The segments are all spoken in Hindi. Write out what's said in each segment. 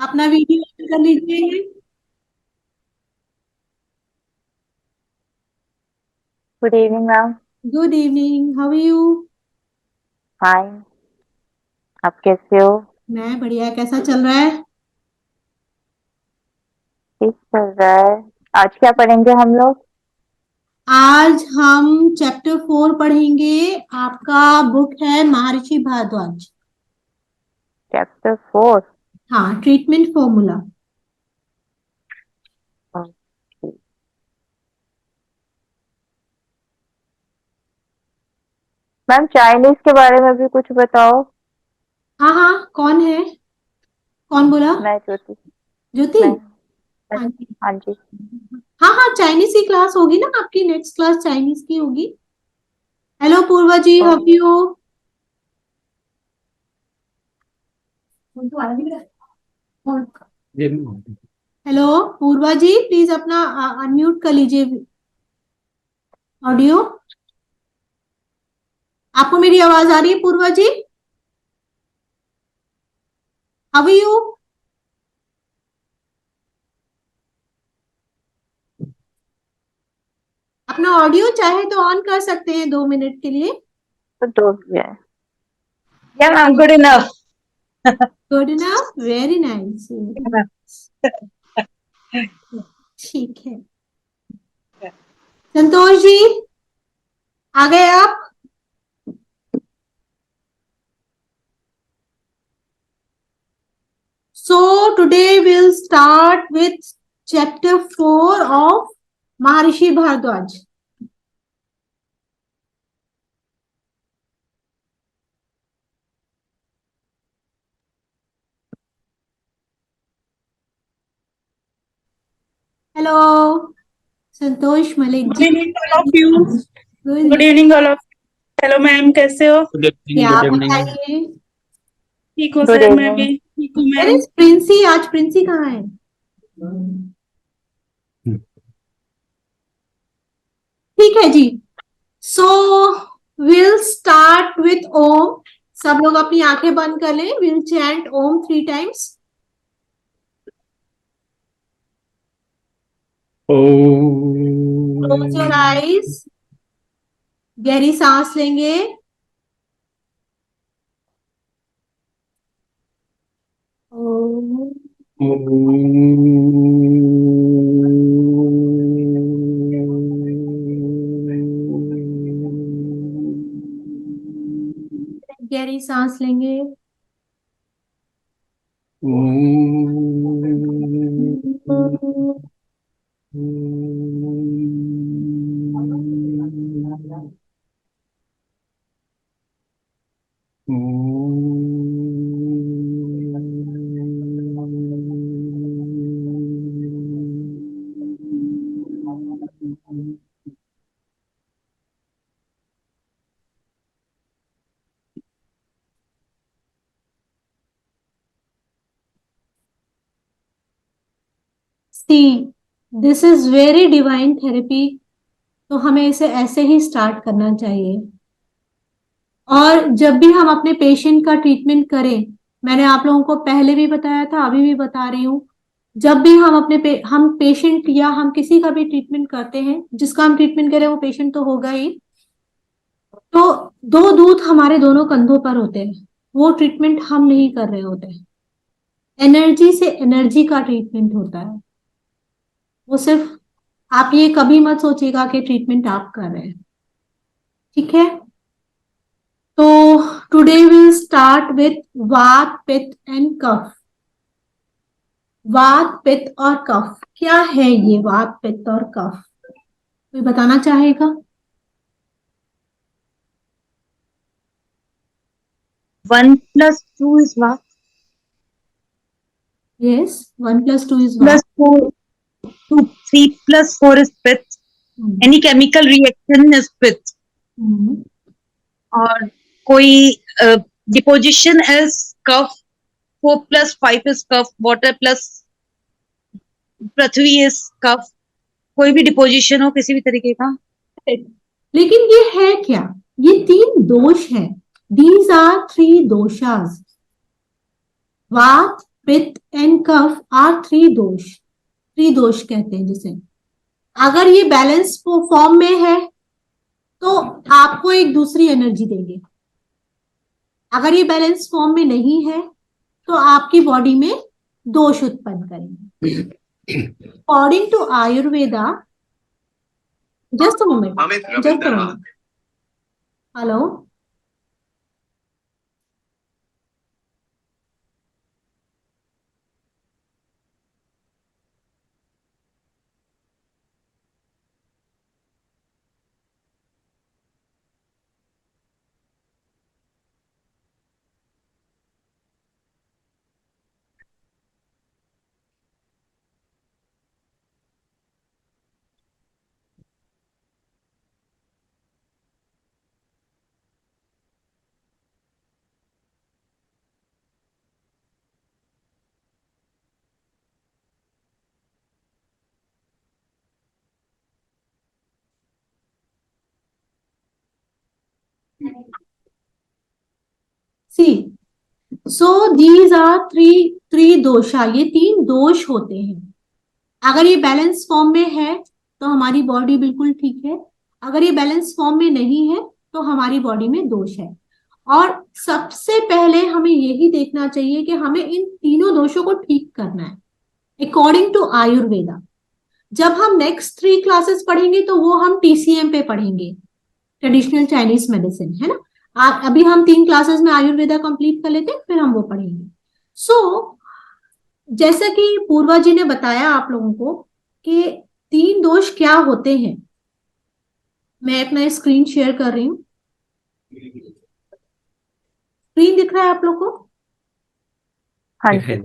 अपना वीडियो ऑन कर लीजिए। Good evening ma'am. Good evening, how are you? Fine. आप कैसे हो? मैं बढ़िया, कैसा चल रहा है? ठीक चल रहा है। आज क्या पढ़ेंगे हम लोग? आज हम चैप्टर 4 पढ़ेंगे। आपका बुक है महर्षि भारद्वाज। चैप्टर 4। हाँ, ट्रीटमेंट फॉर्मूला। मैम चाइनीज के बारे में भी कुछ बताओ। हाँ हाँ, कौन है? कौन बोला? मैं ज्योति। ज्योति। मैं। हाँ जी। हाँ जी। हाँ हाँ, चाइनीज की क्लास होगी ना, आपकी नेक्स्ट क्लास चाइनीज की होगी। Hello Purva ji, how are you? Hello Purva ji, please अपना अनम्यूट कर लीजिए ऑडियो। आपको मेरी आवाज आ रही है Purva ji? How are you? अपना ऑडियो चाहे तो ऑन कर सकते हैं 2 मिनट के लिए। तो दो भी है। Yeah, I'm good enough. Good enough, very nice. ठीक है। संतोष जी, आ गए आप? So today will start with chapter 4 of Maharshi Bharadwaj. Hello Santosh Malik Good ji. evening, all of you. Good good. evening, all of you. Hello ma'am, कैसे हो? क्या आप बताइए? ठीक हो गुड सर? मैं इवनिंग। भी ठीक हूँ अरे मैम। प्रिंसी, आज प्रिंसी कहाँ है? ठीक है जी। So will start with Om. सब लोग अपनी आंखें बंद कर लें। Will chant Om 3 times. Close your eyes. गहरी सांस लेंगे। ओम। गहरी सांस लेंगे। See, this is very divine therapy. तो हमें इसे ऐसे ही स्टार्ट करना चाहिए। और जब भी हम अपने पेशेंट का ट्रीटमेंट करें, मैंने आप लोगों को पहले भी बताया था, अभी भी बता रही हूँ। जब भी हम हम पेशेंट या हम किसी का भी ट्रीटमेंट करते हैं, जिसका हम ट्रीटमेंट करें वो पेशेंट तो होगा ही, तो दो दूत हमारे दोनों कंधों पर होते हैं। वो ट्रीटमेंट हम नहीं कर रहे होते। एनर्जी से एनर्जी का ट्रीटमेंट होता है। वो सिर्फ, आप ये कभी मत सोचिएगा कि ट्रीटमेंट आप कर रहे हैं। ठीक है? तो टुडे विल स्टार्ट विथ वात पित्त एंड कफ। वात पित्त और कफ क्या है? ये वात पित्त और कफ कोई बताना चाहेगा? 1 + 2 is what? Yes, 1 + 2 is Plus वात। 4, 2, 3 + 4 is pith. Any chemical reaction is pith. और कोई deposition is cough. 4 + 5 is cough. Water plus Prithvi is cough. कोई भी डिपोजिशन हो किसी भी तरीके का। लेकिन ये है क्या? ये 3 दोष हैं। These are 3 doshas. Vata pitta and cough are त्रिदोष कहते हैं जिसे। अगर ये बैलेंस फॉर्म में है तो आपको एक दूसरी एनर्जी देंगे, अगर ये बैलेंस फॉर्म में नहीं है तो आपकी बॉडी में दोष उत्पन्न करेंगे। According to Ayurveda, just a moment, hello, see so these are three dosha, ये तीन दोष होते हैं। अगर ये बैलेंस फॉर्म में है तो हमारी बॉडी बिल्कुल ठीक है, अगर ये बैलेंस फॉर्म में नहीं है तो हमारी बॉडी में दोष है। और सबसे पहले हमें यही देखना चाहिए कि हमें इन तीनों दोषों को ठीक करना है अकॉर्डिंग टू आयुर्वेदा। जब हम नेक्स्ट 3 क्लासेस पढ़ेंगे तो वो हम TCM पे पढ़ेंगे, ट्रेडिशनल चाइनीज मेडिसिन, है ना। अभी हम 3 क्लासेस में आयुर्वेदा कंप्लीट कर लेते हैं, फिर हम वो पढ़ेंगे। जैसा कि पूर्वा जी ने बताया आप लोगों को कि 3 दोष क्या होते हैं, मैं अपना स्क्रीन शेयर कर रही हूं। स्क्रीन दिख रहा है आप लोग को? हाँ जी।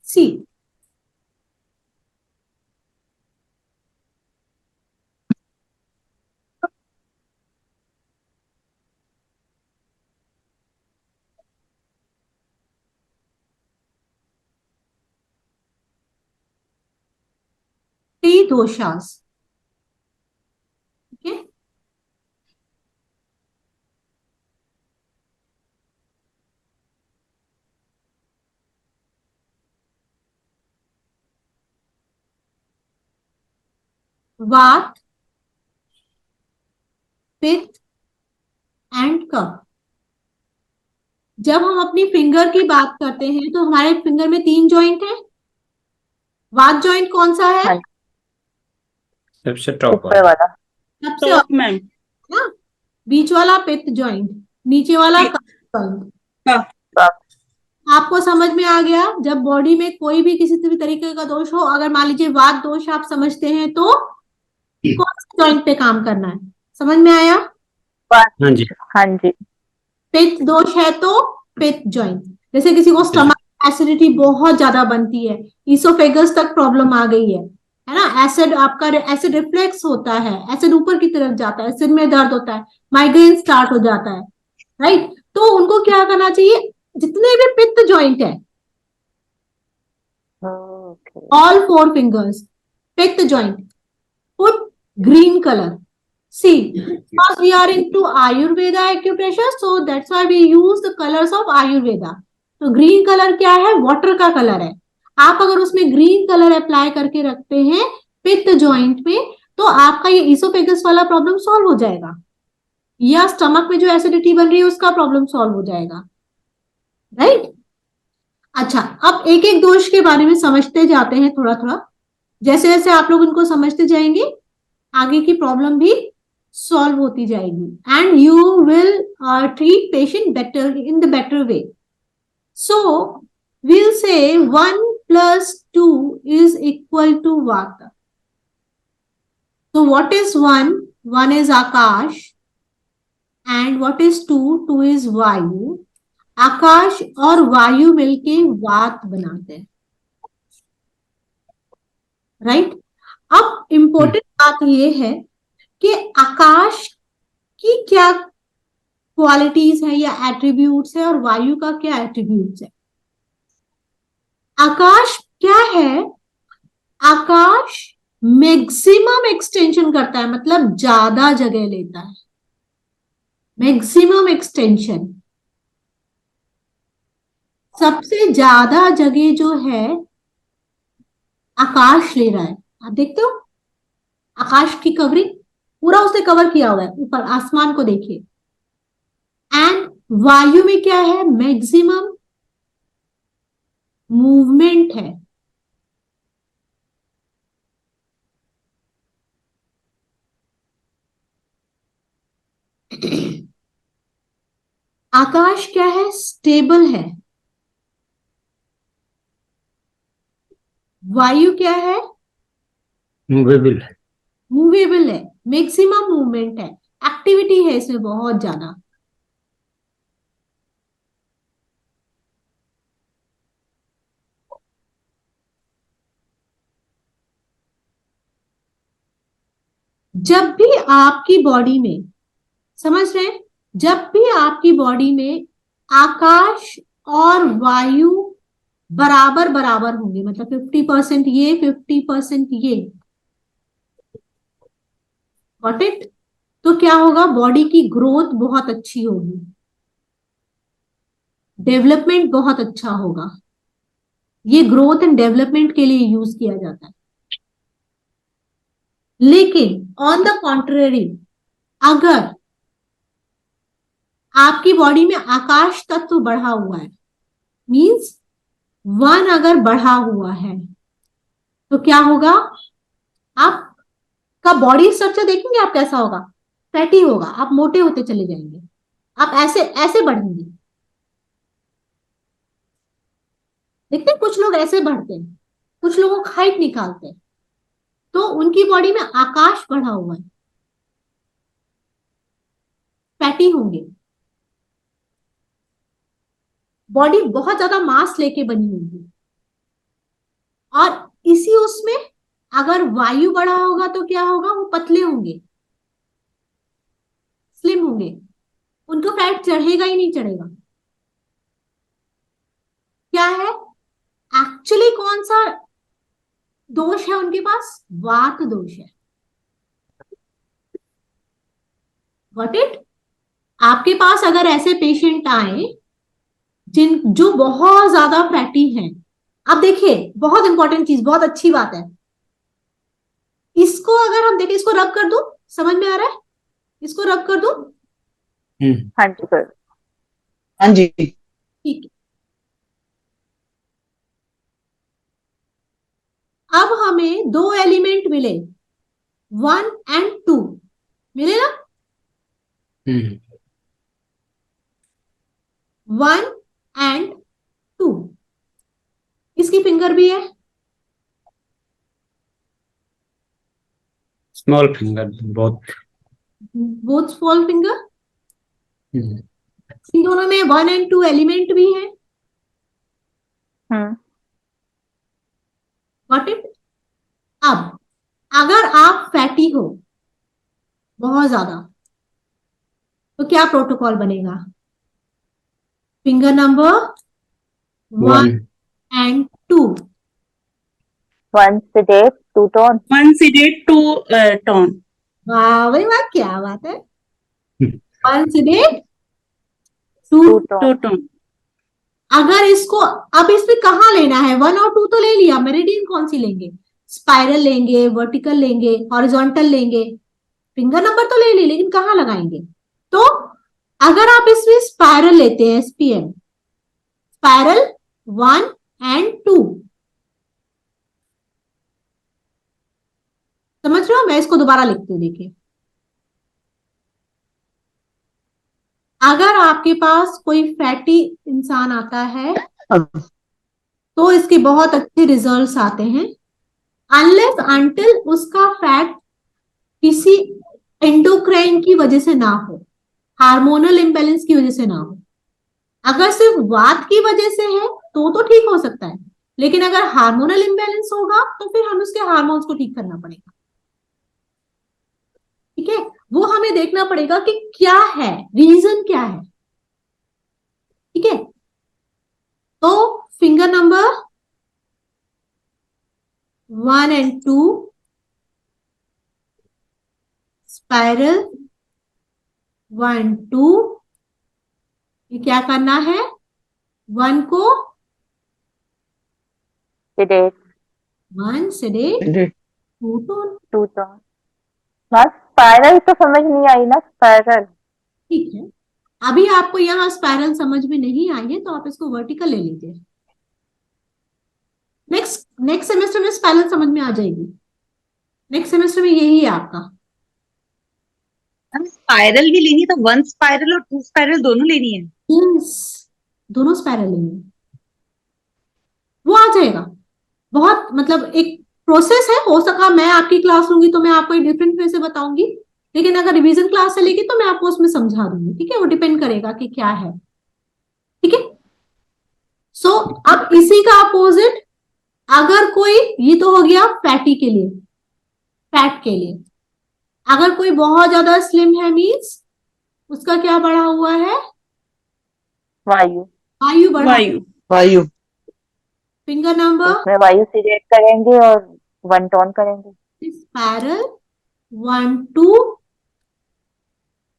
सी दोषास, ठीक है। वात, पित्त एंड कफ। जब हम अपनी फिंगर की बात करते हैं तो हमारे फिंगर में 3 जॉइंट है। वात जॉइंट कौन सा है? हाँ, सबसे टॉप ऊपर वाला। सबसे टॉप मैम, ना, बीच वाला पित्त जॉइंट, नीचे वाला कफ जॉइंट। कफ। आपको समझ में आ गया? जब बॉडी में कोई भी किसी भी तरीके का दोष हो, अगर मान लीजिए वात दोष आप समझते हैं तो कौन से जॉइंट पे काम करना है, समझ में आया? हाँ जी। हाँ जी। पित्त दोष है तो पित्त जॉइंट, जैसे किसी को स्टमक एसिडिटी बहुत ज्यादा बनती है, इसोफेगस तक प्रॉब्लम आ गई है ना, एसिड आपका एसिड रिफ्लेक्स होता है, एसिड ऊपर की तरफ जाता है, सिर में दर्द होता है, माइग्रेन स्टार्ट हो जाता है, राइट। तो उनको क्या करना चाहिए, जितने भी पित्त जॉइंट है, okay. all 4 fingers, pick the joint, put green color. See, because we are into Ayurveda acupressure, so that's why we use the colors of Ayurveda. तो ग्रीन कलर क्या है? वाटर का कलर है। आप अगर उसमें ग्रीन कलर अप्लाई करके रखते हैं पित्त जॉइंट में तो आपका ये इसोफेगस वाला प्रॉब्लम सॉल्व हो जाएगा, या स्टमक में जो एसिडिटी बन रही है उसका प्रॉब्लम सॉल्व हो जाएगा, राइट। अच्छा, अब एक एक दोष के बारे में समझते जाते हैं थोड़ा थोड़ा। जैसे जैसे आप लोग इनको समझते जाएंगे आगे की प्रॉब्लम भी सॉल्व होती जाएगी and you will treat patient better in the better way. So we'll say 1 plus 2 is equal to what? So what is 1? 1 is Akash, and what is 2? 2 is Vayu. आकाश और वायु मिलके वात बनाते हैं, राइट। अब इंपॉर्टेंट बात यह है कि आकाश की क्या क्वालिटीज है या एट्रीब्यूट्स है और वायु का क्या एट्रीब्यूट्स है। आकाश क्या है? आकाश मैक्सिमम एक्सटेंशन करता है, मतलब ज्यादा जगह लेता है, मैक्सिमम एक्सटेंशन, सबसे ज्यादा जगह जो है आकाश ले रहा है। आप देखते हो आकाश की कवरिंग पूरा उसने कवर किया हुआ है, ऊपर आसमान को देखिए। एंड वायु में क्या है, मैक्सिमम मूवमेंट है। आकाश क्या है, स्टेबल है। वायु क्या है, मूवेबल है। मूवेबल है, मैक्सिमम मूवमेंट है, एक्टिविटी है इसमें बहुत ज्यादा। जब भी आपकी बॉडी में, समझ रहे हैं, जब भी आपकी बॉडी में आकाश और वायु बराबर बराबर होंगे, मतलब 50% ये 50% ये, गॉट इट, तो क्या होगा, बॉडी की ग्रोथ बहुत अच्छी होगी, डेवलपमेंट बहुत अच्छा होगा। ये ग्रोथ एंड डेवलपमेंट के लिए यूज किया जाता है। लेकिन ऑन द कॉन्ट्ररी, अगर आपकी बॉडी में आकाश तत्व बढ़ा हुआ है, मींस 1 अगर बढ़ा हुआ है, तो क्या होगा, आपका बॉडी स्ट्रक्चर देखेंगे आप कैसा होगा, फैटी होगा, आप मोटे होते चले जाएंगे, आप ऐसे ऐसे बढ़ेंगे। देखते हैं कुछ लोग ऐसे बढ़ते हैं, कुछ लोगों का हाइट निकालते हैं, तो उनकी बॉडी में आकाश बढ़ा हुआ है, फैटी होंगे, बॉडी बहुत ज्यादा मास लेके बनी होगी। और इसी उसमें अगर वायु बढ़ा होगा तो क्या होगा, वो पतले होंगे, स्लिम होंगे, उनको फैट चढ़ेगा ही नहीं चढ़ेगा। क्या है, एक्चुअली कौन सा दोष है उनके पास, वात दोष है। Got it. आपके पास अगर ऐसे पेशेंट आए जो बहुत ज्यादा फैटी हैं, आप देखिए बहुत इंपॉर्टेंट चीज, बहुत अच्छी बात है, इसको अगर हम देखें, इसको रब कर दूं, समझ में आ रहा है, इसको रब कर दूं, हाँ जी सर। हाँ जी। ठीक है। अब हमें 2 एलिमेंट मिले, 1 एंड 2 मिले ना, 1 एंड 2, इसकी फिंगर भी है, small finger both. Both small finger. इन दोनों में 1 एंड 2 एलिमेंट भी है, हम्म। Got it. अब अगर आप फैटी हो बहुत ज्यादा, तो क्या प्रोटोकॉल बनेगा, finger number 1 1 and 2। 1 sedate, 2 tone. 1 sedate, 2 tone. वाह भाई वाह, क्या बात है, 1 sedate, 2 2 tone. 2 tone. अगर इसको, अब इसमें कहाँ लेना है, 1 और 2 तो ले लिया, मेरिडियन कौन सी लेंगे, स्पाइरल लेंगे, वर्टिकल लेंगे, हॉरिजॉन्टल लेंगे, फिंगर नंबर तो ले ली, लेकिन कहाँ लगाएंगे। तो अगर आप इसमें स्पाइरल लेते हैं, एसपीएम स्पाइरल 1 एंड 2, समझ रहे हो, मैं इसको दोबारा लिखती हूँ, देखिए। अगर आपके पास कोई फैटी इंसान आता है तो इसके बहुत अच्छे रिजल्ट्स आते हैं, अनलेस अनटिल उसका फैट किसी एंडोक्राइन की वजह से ना हो, हार्मोनल इम्बैलेंस की वजह से ना हो। अगर सिर्फ वात की वजह से है तो ठीक हो सकता है, लेकिन अगर हार्मोनल इम्बैलेंस होगा तो फिर हमें उसके हार्मोन्स को ठीक करना पड़ेगा, ठीक है। वो हमें देखना पड़ेगा कि क्या है, रीजन क्या है, ठीक है। तो फिंगर नंबर 1 एंड 2 स्पाइरल 1 2, ये क्या करना है, 1 को sedate, 1 sedate, 2 tone। 2 tone। बस स्पाइरल तो समझ नहीं आई ना, स्पाइरल। ठीक है, अभी आपको यहाँ स्पाइरल समझ में नहीं आई है तो आप इसको वर्टिकल ले लीजिए। नेक्स्ट नेक्स्ट सेमेस्टर में स्पाइरल समझ में आ जाएगी। नेक्स्ट सेमेस्टर में यही है आपका। हम स्पाइरल भी लेनी है तो 1 स्पाइरल और 2 स्पाइरल दोनों लेनी है। यस, दोनों स्पाइरल लेंगे, वो आ जाएगा। बहुत मतलब एक प्रोसेस है, हो सका मैं आपकी क्लास लूंगी तो मैं आपको एक डिफरेंट वे से बताऊंगी, लेकिन अगर रिवीजन क्लास से लेगी तो मैं आपको उसमें समझा दूंगी। ठीक है, वो डिपेंड करेगा कि क्या है। ठीक है, सो अब इसी का अपोजिट, अगर कोई, ये तो हो गया फैटी के लिए, फैट के लिए। अगर कोई बहुत ज्यादा स्लिम है मीन्स उसका क्या बढ़ा हुआ है, वायु। आयु बढ़ा। वायु। वायु। फिंगर नंबर उसमें वायु sedate करेंगे और 1 tone करेंगे। स्पाइरल 1 2,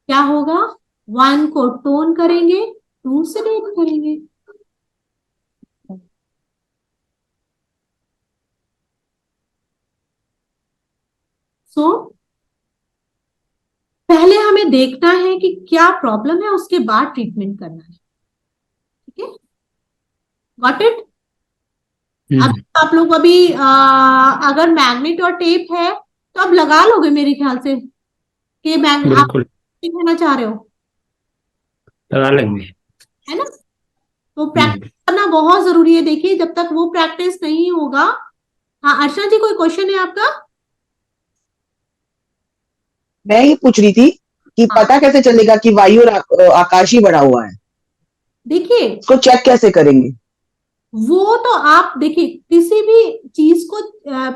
क्या होगा, 1 को टोन करेंगे, 2 से डेट करेंगे। सो पहले हमें देखना है कि क्या प्रॉब्लम है, उसके बाद ट्रीटमेंट करना है। ठीक है, गॉट इट। अब आप लोग अभी अगर मैग्नेट और टेप है तो आप लगा लोगे मेरे ख्याल से, कि मैग्नेट आप बिल्कुल कहना चाह रहे हो, लगा लेंगे। है ना। तो प्रैक्टिस करना बहुत जरूरी है। देखिए जब तक वो प्रैक्टिस नहीं होगा। हाँ अर्चना जी, कोई क्वेश्चन है आपका? मैं ये पूछ रही थी कि हाँ पता कैसे चलेगा कि वायु और आकाश ही बढ़ा हुआ है, देखिए, इसको चेक कैसे करेंगे? वो तो आप देखिए, किसी भी चीज को,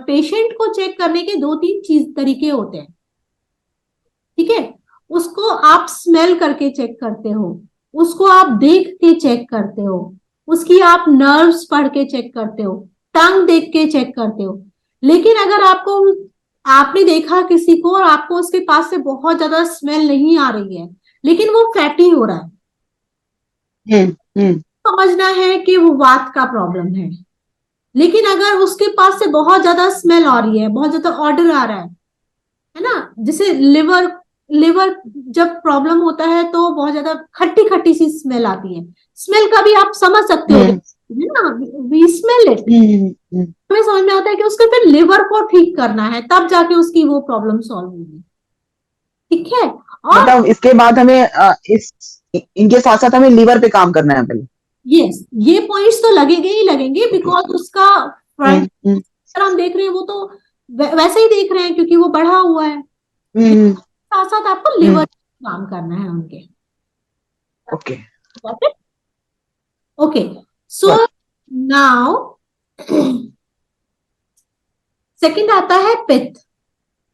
पेशेंट को चेक करने के 2 3 चीज तरीके होते हैं। ठीक है, उसको आप स्मेल करके चेक करते हो, उसको आप देख के चेक करते हो, उसकी आप नर्व्स पढ़ के चेक करते हो, टंग देख के चेक करते हो। लेकिन अगर आपको, आपने देखा किसी को और आपको उसके पास से बहुत ज्यादा स्मेल नहीं आ रही है लेकिन वो फैटी हो रहा है, हम्म। समझना है कि वो वात का प्रॉब्लम है। लेकिन अगर उसके पास से बहुत ज्यादा स्मेल आ रही है, बहुत ज्यादा ऑर्डर आ रहा है ना, जैसे लिवर, लिवर जब प्रॉब्लम होता है तो बहुत ज्यादा खट्टी खट्टी सी स्मेल आती है। स्मेल का भी आप समझ सकते हो, हम्म। है ना, वी स्मेल इट। हम्म। हमें समझ में आता है कि उसके फिर लिवर को ठीक करना है, तब जाके उसकी वो प्रॉब्लम सॉल्व होगी। ठीक है, और मतलब इसके बाद हमें इनके साथ साथ हमें लीवर पे काम करना है पहले। यस, ये पॉइंट्स तो लगेंगे ही लगेंगे, बिकॉज उसका फ्रंट हम्म। हम देख रहे हैं वो तो वैसे ही देख रहे हैं क्योंकि वो बढ़ा हुआ है। हम्म। साथ साथ आपको हम्म। लिवर काम करना है उनके। Okay. Okay, so now second आता है पित्त।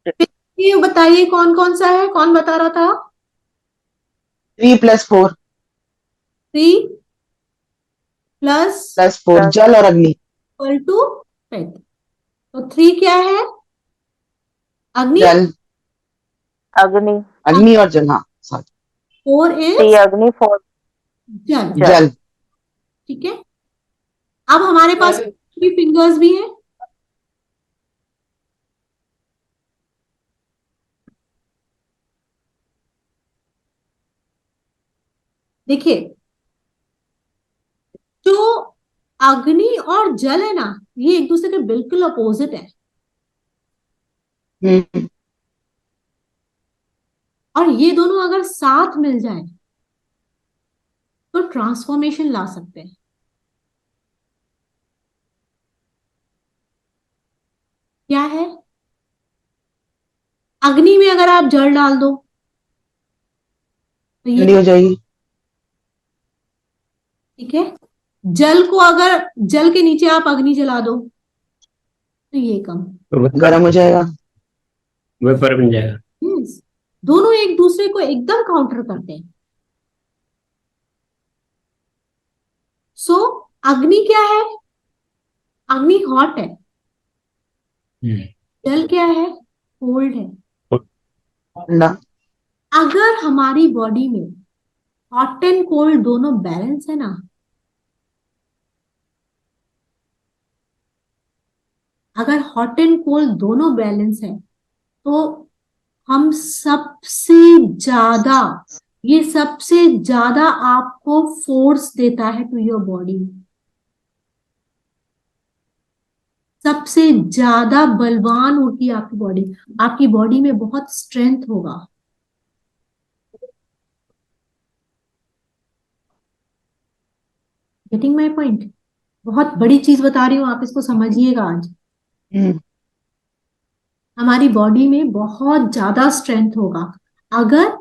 पित्त ये बताइए कौन कौन सा है, कौन बता रहा था? 3+4 3 प्लस +4 जल और अग्नि। इक्वल टू पित्त। तो 3 क्या है, अग्नि, जल, अग्नि। अग्नि और जल, हाँ साथ। 4 3 इज अग्नि, 4 जल। जल। जल। ठीक है, अब हमारे पास फिंगर्स भी हैं। देखिए, जो अग्नि और जल है ना, ये एक दूसरे के बिल्कुल अपोजिट है। हम्म। और ये दोनों अगर साथ मिल जाए तो ट्रांसफॉर्मेशन ला सकते हैं। क्या है, अग्नि में अगर आप जल डाल दो तो ये, ठंडी हो जाएगी। ठीक है, जल को अगर, जल के नीचे आप अग्नि जला दो तो ये कम। तो गर्म हो जाएगा। वेपर बन जाएगा। Yes, दोनों एक दूसरे को एकदम काउंटर करते हैं। सो अग्नि क्या है, अग्नि हॉट है, हम्म। जल क्या है, कोल्ड है। ठंडा। अगर हमारी बॉडी में हॉट एंड कोल्ड दोनों बैलेंस है ना, अगर हॉट एंड कोल्ड दोनों बैलेंस है तो हम सबसे ज्यादा, ये सबसे ज्यादा आपको फोर्स देता है टू योर बॉडी, सबसे ज्यादा बलवान होती है आपकी बॉडी, आपकी बॉडी में बहुत स्ट्रेंथ होगा। Getting my point? बहुत बड़ी चीज बता रही हूँ, आप इसको समझिएगा आज। हमारी बॉडी में बहुत ज्यादा स्ट्रेंथ होगा अगर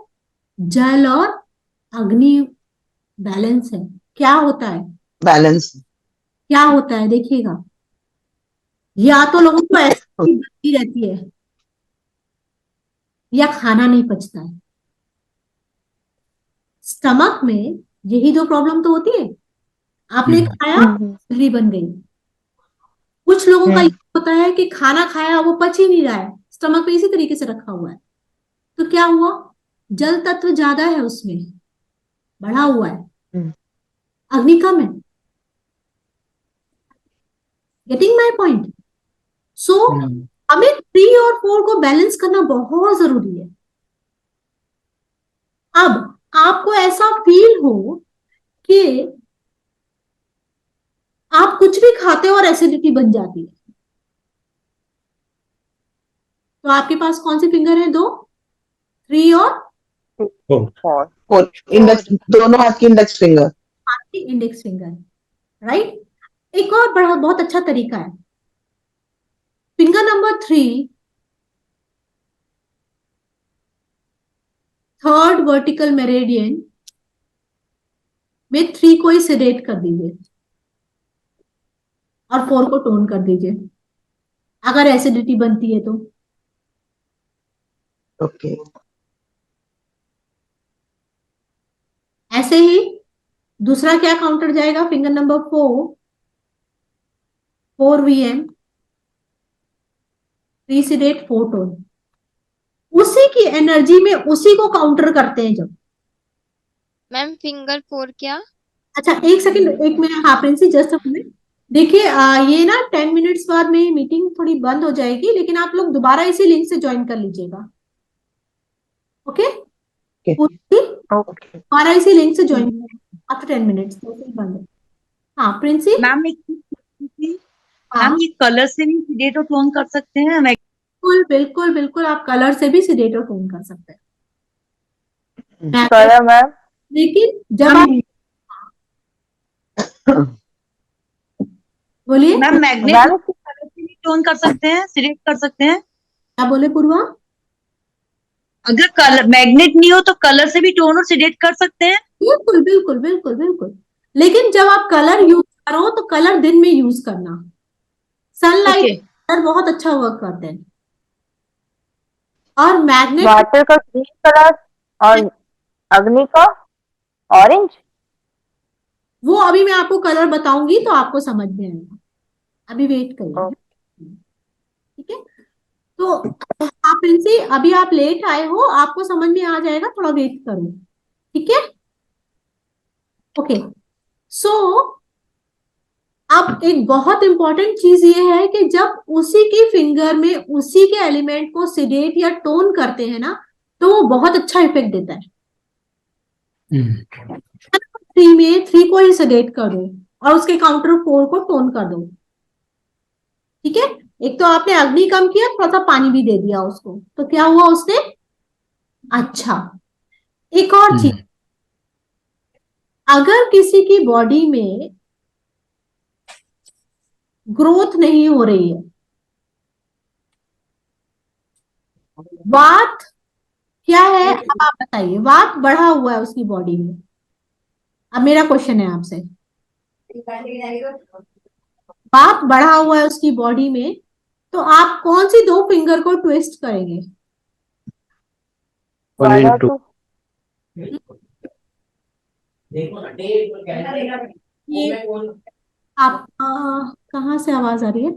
जल और अग्नि बैलेंस है। क्या होता है? बैलेंस। क्या होता है देखिएगा, या तो लोगों को ऐसी बनती रहती है या खाना नहीं पचता है। स्टमक में यही दो प्रॉब्लम तो होती है। आपने खाया, सिल्ली बन गई। कुछ लोगों का ये होता है कि खाना खाया वो पच ही नहीं रहा है, स्टमक में इसी तरीके से रखा हुआ है। तो क्या हुआ? जल तत्व ज्यादा है उसमें, बढ़ा हुआ है, अग्नि कम है। Getting my point? सो हमें 3 और 4 को बैलेंस करना बहुत जरूरी है। अब आपको ऐसा फील हो कि आप कुछ भी खाते हो और एसिडिटी बन जाती है, तो आपके पास कौन सी फिंगर है? 2, 3 और और इंडेक्स, दोनों हाथ की इंडेक्स फिंगर। आपकी इंडेक्स फिंगर, राइट? एक और बड़ा बहुत अच्छा तरीका है, finger number 3, third vertical Meridian में 3 को ही सिलेक्ट कर दीजिए और 4 को टोन कर दीजिए अगर एसिडिटी बनती है तो। ओके। ऐसे ही दूसरा क्या काउंटर जाएगा? Finger number 4, 4 VM, 3 select, 4 tone. उसी की एनर्जी में उसी को काउंटर करते हैं जब। मैम फिंगर 4 क्या? अच्छा, एक सेकंड, एक मिनट। हाँ प्रिंसी, जस्ट अ मिनट। देखिए ये ना 10 मिनट्स बाद में मीटिंग थोड़ी बंद हो जाएगी, लेकिन आप लोग दोबारा इसी लिंक से ज्वाइन कर लीजिएगा। ओके? ओके। दोबारा इसी लिंक से ज्वाइन आफ्टर 10 मिनट्स बंद है। हाँ प्रिंसी। मैम हाँ मैम ये कलर से भी शेड और टोन कर सकते हैं? बिल्कुल बिल्कुल बिल्कुल, आप कलर से भी सिलेट और टोन कर सकते हैं। कलर मैम, लेकिन जब आप बोलिए, मैम मैग्नेट मैम कलर से भी टोन कर सकते हैं, सिलेक्ट कर सकते हैं? क्या बोले पूर्वा? अगर कलर मैग्नेट नहीं हो तो कलर से भी टोन और सिलेक्ट कर सकते हैं? बिल्कुल बिल्कुल बिल्कुल बिल्कुल, लेकिन जब आप कलर यूज करो तो कलर दिन में यूज करना। Sunlight okay. कलर बहुत अच्छा वर्क करते हैं। और मैग्नेट वाटर का ग्रीन कलर और अग्नि का ऑरेंज। वो अभी मैं आपको कलर बताऊंगी तो आपको समझ में आएगा, अभी वेट करिए। ठीक है? तो आप इनसे, अभी आप लेट आए हो, आपको समझ में आ जाएगा, थोड़ा वेट करो। ठीक है? ओके। सो अब एक बहुत इंपॉर्टेंट चीज ये है कि जब उसी की फिंगर में उसी के एलिमेंट को सिडेट या टोन करते हैं ना, तो वो बहुत अच्छा इफेक्ट देता है। 3 में 3 को ही सिडेट कर दो और उसके काउंटर 4 को टोन कर दो। ठीक है? एक तो आपने अग्नि कम किया, थोड़ा सा पानी भी दे दिया उसको, तो क्या हुआ उसने? अच्छा, एक और चीज, अगर किसी की बॉडी में ग्रोथ नहीं हो रही है, वात क्या है? अब आप बताइए, वात बढ़ा हुआ है उसकी बॉडी में। अब मेरा क्वेश्चन है आपसे, वात बढ़ा हुआ है उसकी बॉडी में, तो आप कौन सी 2 फिंगर को ट्विस्ट करेंगे? 1 and 2। ये आप कहाँ से आवाज आ रही है?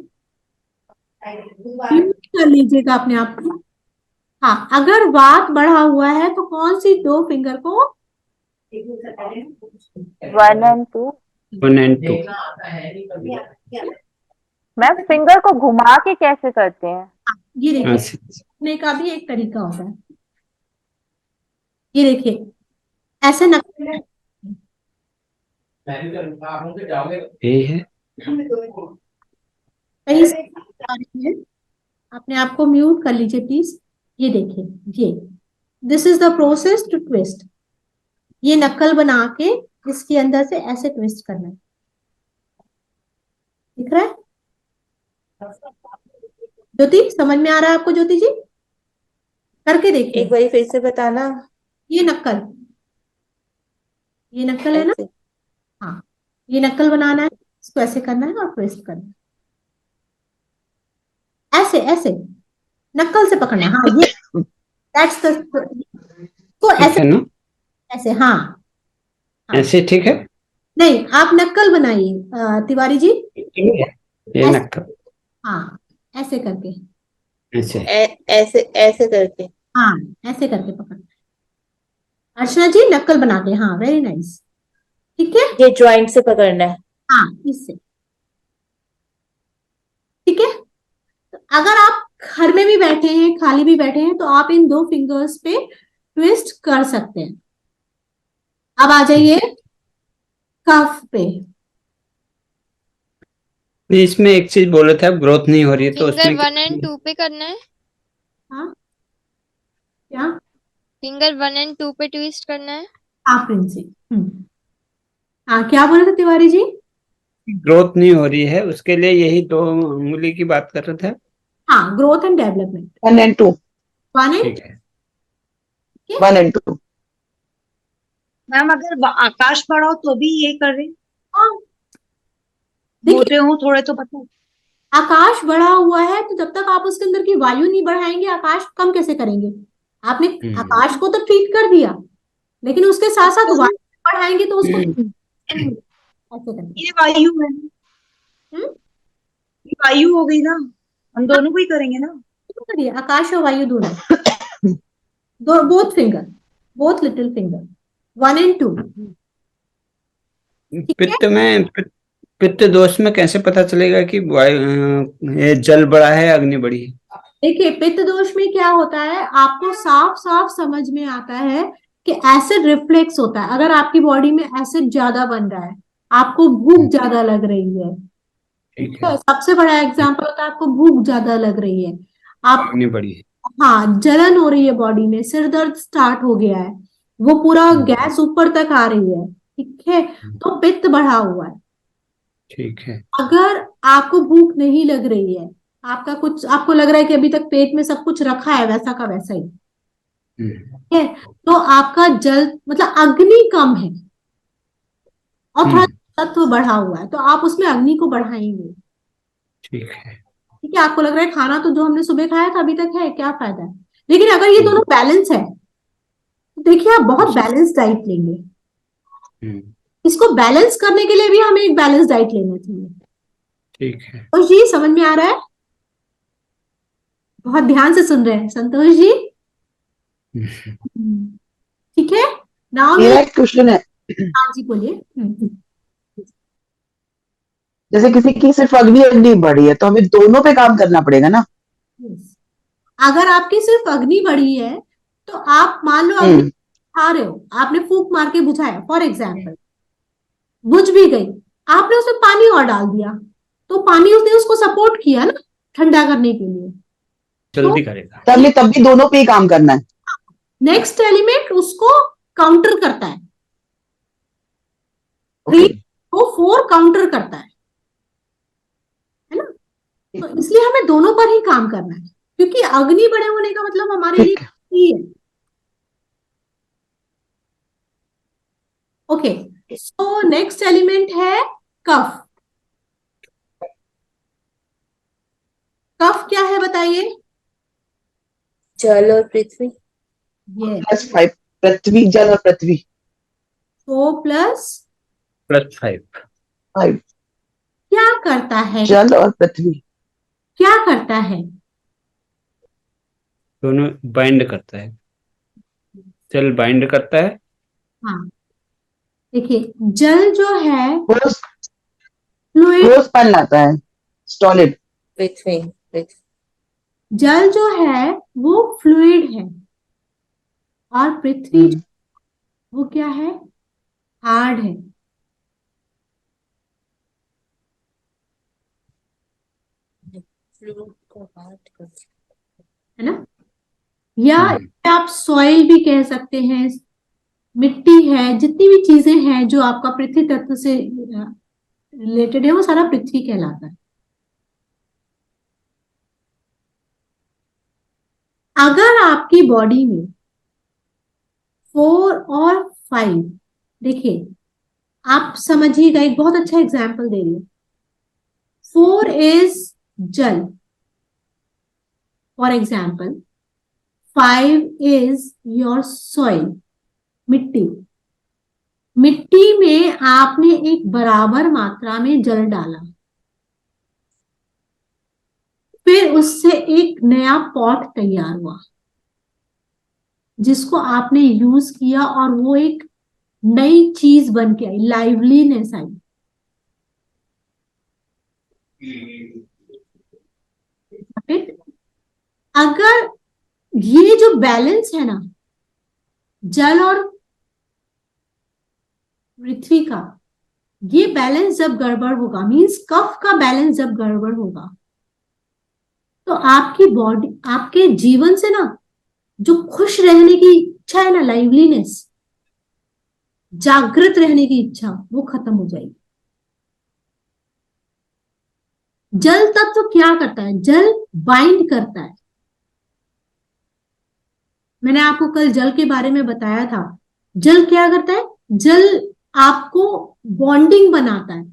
म्यूट कर लीजिएगा अपने आप को। हाँ, अगर वात बढ़ा हुआ है तो कौन सी दो फिंगर को 1 and 2। 1 and 2. मैम फिंगर को घुमा के कैसे करते हैं? ये देखिए, ऐसे करने का भी एक तरीका होता है। ये देखिए, ऐसे नकल यही है. कहीं से आ रही है। अपने आप को म्यूट कर लीजिए प्लीज। ये देखिए, ये this is the process to twist. ये नकल बना के इसके अंदर से ऐसे ट्विस्ट करना है। दिख रहा है ज्योति? समझ में आ रहा है आपको ज्योति जी? करके देखिए। एक बार फिर से बताना। ये नक्कल, ये नक्कल है ना? ऐसे। हाँ, ये नक्कल बनाना है, इसको ऐसे करना है और ट्विस्ट करना है। ऐसे ऐसे नक्कल से पकड़ना है। हाँ, ये दैट्स द तो ठीक ऐसे है ना? ऐसे। हाँ, हाँ। ऐसे ठीक है. नहीं, आप नक्कल बनाइए तिवारी जी। ठीक है. ये ऐसे। नक्कल. हाँ, ऐसे करके। ऐसे. ऐसे ऐसे करके। हाँ, ऐसे करके पकड़ना। अर्चना जी नक्कल बना के। हाँ, वेरी नाइस। ठीक है। ये ज्वाइंट से पकड़ना है। हाँ, इससे। ठीक है। तो अगर आप घर में भी बैठे हैं, खाली भी बैठे हैं, तो आप इन दो फिंगर्स पे ट्विस्ट कर सकते हैं। अब आ जाइए कफ पे। इसमें एक चीज बोले थे, अब ग्रोथ नहीं हो रही है तो फिंगर उसमें 1 and 2 पे करना है। हाँ, क्या? फिंगर 1 and 2 पे ट्विस्ट करना है। हाँ प्रिंसी। हाँ, क्या बोले थे तिवारी जी? ग्रोथ नहीं हो रही है, उसके लिए यही 2 उंगली की बात कर रहे थे. हाँ, ग्रोथ एंड डेवलपमेंट। 1 and 2। 1 ठीक है. 1 and 2। मैम अगर आकाश बढ़ाओ तो भी ये कर रहे हैं? हाँ, देखिए, मोटे हो थोड़े तो पता है. आकाश बढ़ा हुआ है तो जब तक आप उसके अंदर की वायु नहीं बढ़ाएंगे, आकाश कम कैसे करेंगे? आपने आकाश को तो ट्रीट कर दिया, लेकिन उसके साथ साथ वायु बढ़ाएंगे तो उसको नहीं मिलेगा। ऐसे करके। ये वायु है, हम्म ये वायु हो गई ना, हम दोनों को ही करेंगे ना. तो करिए, आकाश और वायु दोनों। दो, both finger, both little finger, 1 and 2। ठीक है। पित्त दोष में कैसे पता चलेगा कि ये जल बड़ा है, अग्नि बड़ी है? देखिए, पित्त दोष में क्या होता है, आपको साफ साफ समझ में आता है कि एसिड रिफ्लेक्स होता है। अगर आपकी बॉडी में एसिड ज्यादा बन रहा है, आपको भूख ज्यादा लग रही है। ठीक तो है. सबसे बड़ा एग्जांपल होता है, आपको भूख ज्यादा लग रही है, आप, अग्नि बड़ी है. हाँ, जलन हो रही है बॉडी में, सिर दर्द स्टार्ट हो गया है, वो पूरा गैस ऊपर तक आ रही है। ठीक है, तो पित्त बढ़ा हुआ है। ठीक है. अगर आपको भूख नहीं लग रही है, आपका कुछ, आपको लग रहा है कि अभी तक पेट में सब कुछ रखा है वैसा का वैसा ही, ठीक है, तो आपका जल मतलब अग्नि कम है और थोड़ा तत्व बढ़ा हुआ है, तो आप उसमें अग्नि को बढ़ाएंगे। ठीक है. ठीक है, आपको लग रहा है खाना तो जो हमने सुबह खाया था अभी तक है, क्या फायदा है? लेकिन अगर ये दोनों बैलेंस है तो देखिए, आप बहुत बैलेंस डाइट लेंगे। इसको बैलेंस करने के लिए भी हमें एक बैलेंस डाइट लेना चाहिए। ठीक है. संतोष जी समझ में आ रहा है? बहुत ध्यान से सुन रहे हैं संतोष जी? ठीक है। नाउ मेरा एक क्वेश्चन है, हाँ जी, बोलिए। जैसे किसी की सिर्फ अग्नि अग्नि बढ़ी है तो हमें दोनों पे काम करना पड़ेगा ना? Yes. अगर आपकी सिर्फ अग्नि बढ़ी है तो आप मान लो अग्नि बुझा रहे हो, आपने फूंक मार के बुझाया, फॉर एग्जाम्पल, बुझ भी गई, आपने उसमें पानी और डाल दिया, तो पानी उसने उसको सपोर्ट किया ना ठंडा करने के लिए, जल्दी करेगा. तब भी दोनों पे ही काम करना है। नेक्स्ट एलिमेंट उसको काउंटर करता है, 3 को 4 काउंटर करता है ना? तो इसलिए हमें दोनों पर ही काम करना है, क्योंकि अग्नि बड़े होने का मतलब हमारे लिए ही है। ओके, सो नेक्स्ट एलिमेंट है कफ। कफ क्या है बताइए? जल और पृथ्वी। ये +5 पृथ्वी, जल और पृथ्वी। 4 प्लस +5 5 क्या करता है? जल और पृथ्वी। क्या करता है? दोनों बाइंड करता है, जल बाइंड करता है। हाँ, देखिए जल जो है ठोस फ्लूइड, ठोस पानी लाता है, सॉलिड। पृथ्वी पृथ्वी जल जो है वो फ्लूइड है और पृथ्वी वो क्या है, हार्ड है। फ्लूइड को हार्ड कर है ना, या हम्म, आप सॉइल भी कह सकते हैं, मिट्टी है, जितनी भी चीजें हैं जो आपका पृथ्वी तत्व से रिलेटेड है वो सारा पृथ्वी कहलाता है। अगर आपकी बॉडी में 4 और 5, देखिए आप समझिएगा, एक बहुत अच्छा एग्जाम्पल दे रही हूँ। 4 इज जल for example, 5 is your soil, मिट्टी। मिट्टी में आपने एक बराबर मात्रा में जल डाला, फिर उससे एक नया पॉट तैयार हुआ जिसको आपने यूज किया और वो एक नई चीज बन के आई, लाइवलीनेस आई। फिर अगर ये जो बैलेंस है ना जल और पृथ्वी का, ये बैलेंस जब गड़बड़ होगा, मींस कफ का बैलेंस जब गड़बड़ होगा, तो आपकी बॉडी, आपके जीवन से ना जो खुश रहने की इच्छा है ना, लाइवलीनेस, जागृत रहने की इच्छा, वो खत्म हो जाएगी। जल तत्व क्या करता है, जल बाइंड करता है। मैंने आपको कल जल के बारे में बताया था। जल क्या करता है, जल आपको बॉन्डिंग बनाता है।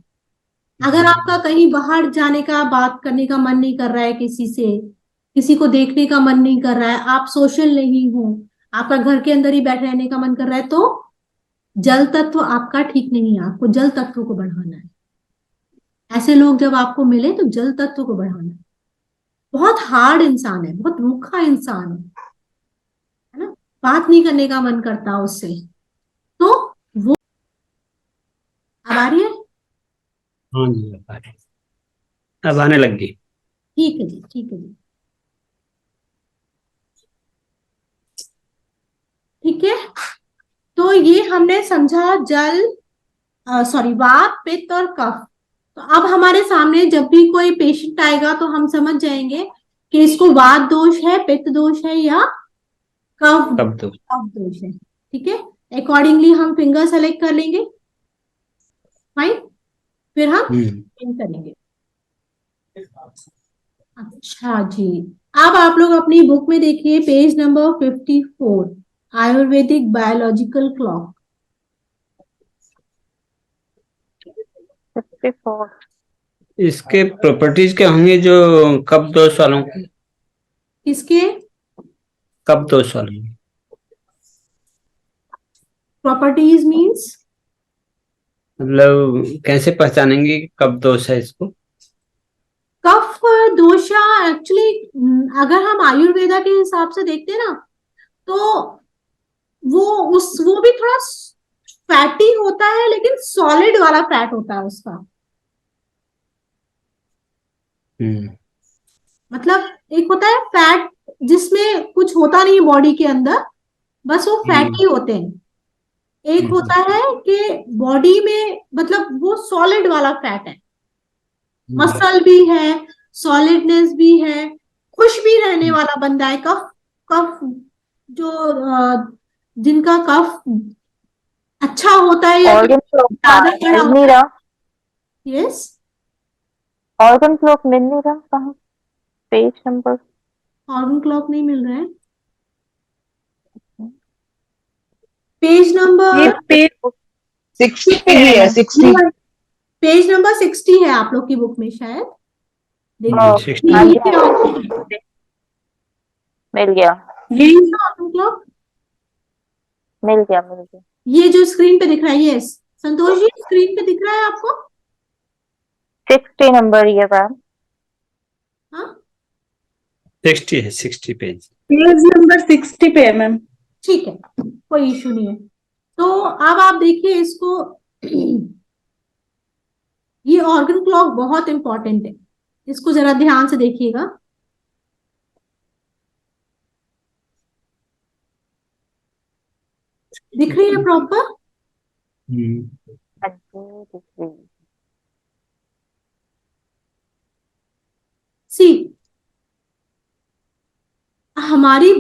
अगर आपका कहीं बाहर जाने का, बात करने का मन नहीं कर रहा है किसी से, किसी को देखने का मन नहीं कर रहा है, आप सोशल नहीं हो, आपका घर के अंदर ही बैठ रहने का मन कर रहा है, तो जल तत्व आपका ठीक नहीं है, आपको जल तत्व को बढ़ाना है। ऐसे लोग जब आपको मिले तो जल तत्व को बढ़ाना है। बहुत हार्ड इंसान है, बहुत रूखा इंसान है ना, बात नहीं करने का मन करता उससे, तो वो, अब आ रही है? हाँ जी, अब आने लग गई। ठीक है जी, ठीक है जी, ठीक है। तो ये हमने समझा जल, सॉरी, वात, पित्त और कफ। तो अब हमारे सामने जब भी कोई पेशेंट आएगा तो हम समझ जाएंगे कि इसको वात दोष है, पित्त दोष है या कफ कब तो कफ दोष है। ठीक है, अकॉर्डिंगली हम फिंगर सेलेक्ट कर लेंगे, फाइन, फिर हम पिन करेंगे। अच्छा जी, अब आप लोग अपनी बुक में देखिए page number 54, Ayurvedic biological clock. 54। इसके प्रॉपर्टीज क्या होंगे जो कब दोष वालों के? किसके कब दोष वालों के? Properties means? मतलब कैसे पहचानेंगे कि कब दोष है इसको? कफ दोषा एक्चुअली, अगर हम आयुर्वेदा के हिसाब से देखते हैं ना, तो वो भी थोड़ा फैटी होता है, लेकिन सॉलिड वाला फैट होता है उसका। मतलब एक होता है फैट जिसमें कुछ होता नहीं बॉडी के अंदर, बस वो फैटी होते हैं। एक होता है कि बॉडी में, मतलब वो सॉलिड वाला फैट है, मसल भी है, सॉलिडनेस भी है, खुश भी रहने वाला बंदा है। कफ कफ जो जिनका कफ अच्छा होता है या ऑर्गन क्लॉक ज्यादा बड़ा मिल होता नहीं है, रहा, यस, ऑर्गन क्लॉक मिल नहीं रहा, कहाँ पेज नंबर? ऑर्गन क्लॉक नहीं मिल रहा है। पेज नंबर 60 ही है, 60। पेज नंबर 60 है आप लोग की बुक में शायद। हाँ देखिए हाँ ये जी, क्या ऑर्गन मिल गया क्लॉक, मिल गया मिल गया। ये जो स्क्रीन पे दिख रहा है, यस संतोष जी, स्क्रीन पे दिख रहा है आपको? 60 नंबर ये मैम। हाँ 60 है, 60 पेज। पेज नंबर 60 पे है मैम। ठीक है, कोई इशू नहीं है। तो अब आप देखिए इसको, ये ऑर्गन क्लॉक बहुत इंपॉर्टेंट है, इसको जरा ध्यान से देखिएगा। दिख रही है प्रॉपर? हाँ जी, दिख रही है। सी, हमारी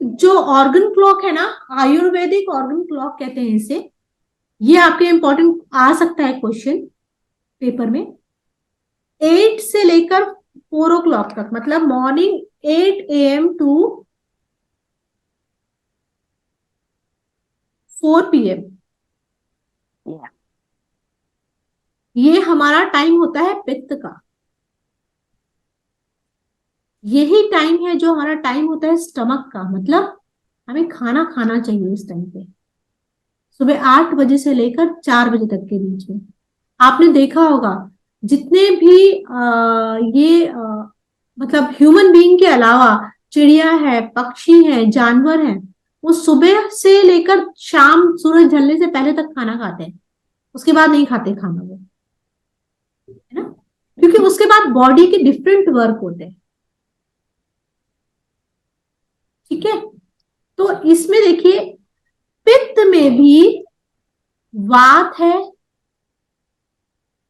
जो ऑर्गन क्लॉक है ना, आयुर्वेदिक ऑर्गन क्लॉक कहते हैं इसे। ये आपके इंपॉर्टेंट आ सकता है क्वेश्चन पेपर में। 8 से लेकर 4 o'clock तक, मतलब morning 8 AM to 4 PM, Yeah. ये हमारा टाइम होता है पित्त का। यही टाइम है जो हमारा टाइम होता है स्टमक का, मतलब हमें खाना खाना चाहिए इस टाइम पे, सुबह 8 बजे से लेकर 4 बजे तक के बीच में। आपने देखा होगा जितने भी मतलब ह्यूमन बीइंग के अलावा चिड़िया है, पक्षी है, जानवर है, वो सुबह से लेकर शाम सूरज ढलने से पहले तक खाना खाते हैं, उसके बाद नहीं खाते खाना वो, है ना? क्योंकि उसके बाद बॉडी के डिफरेंट वर्क होते हैं। ठीक है, तो इसमें देखिए पित्त में भी वात है,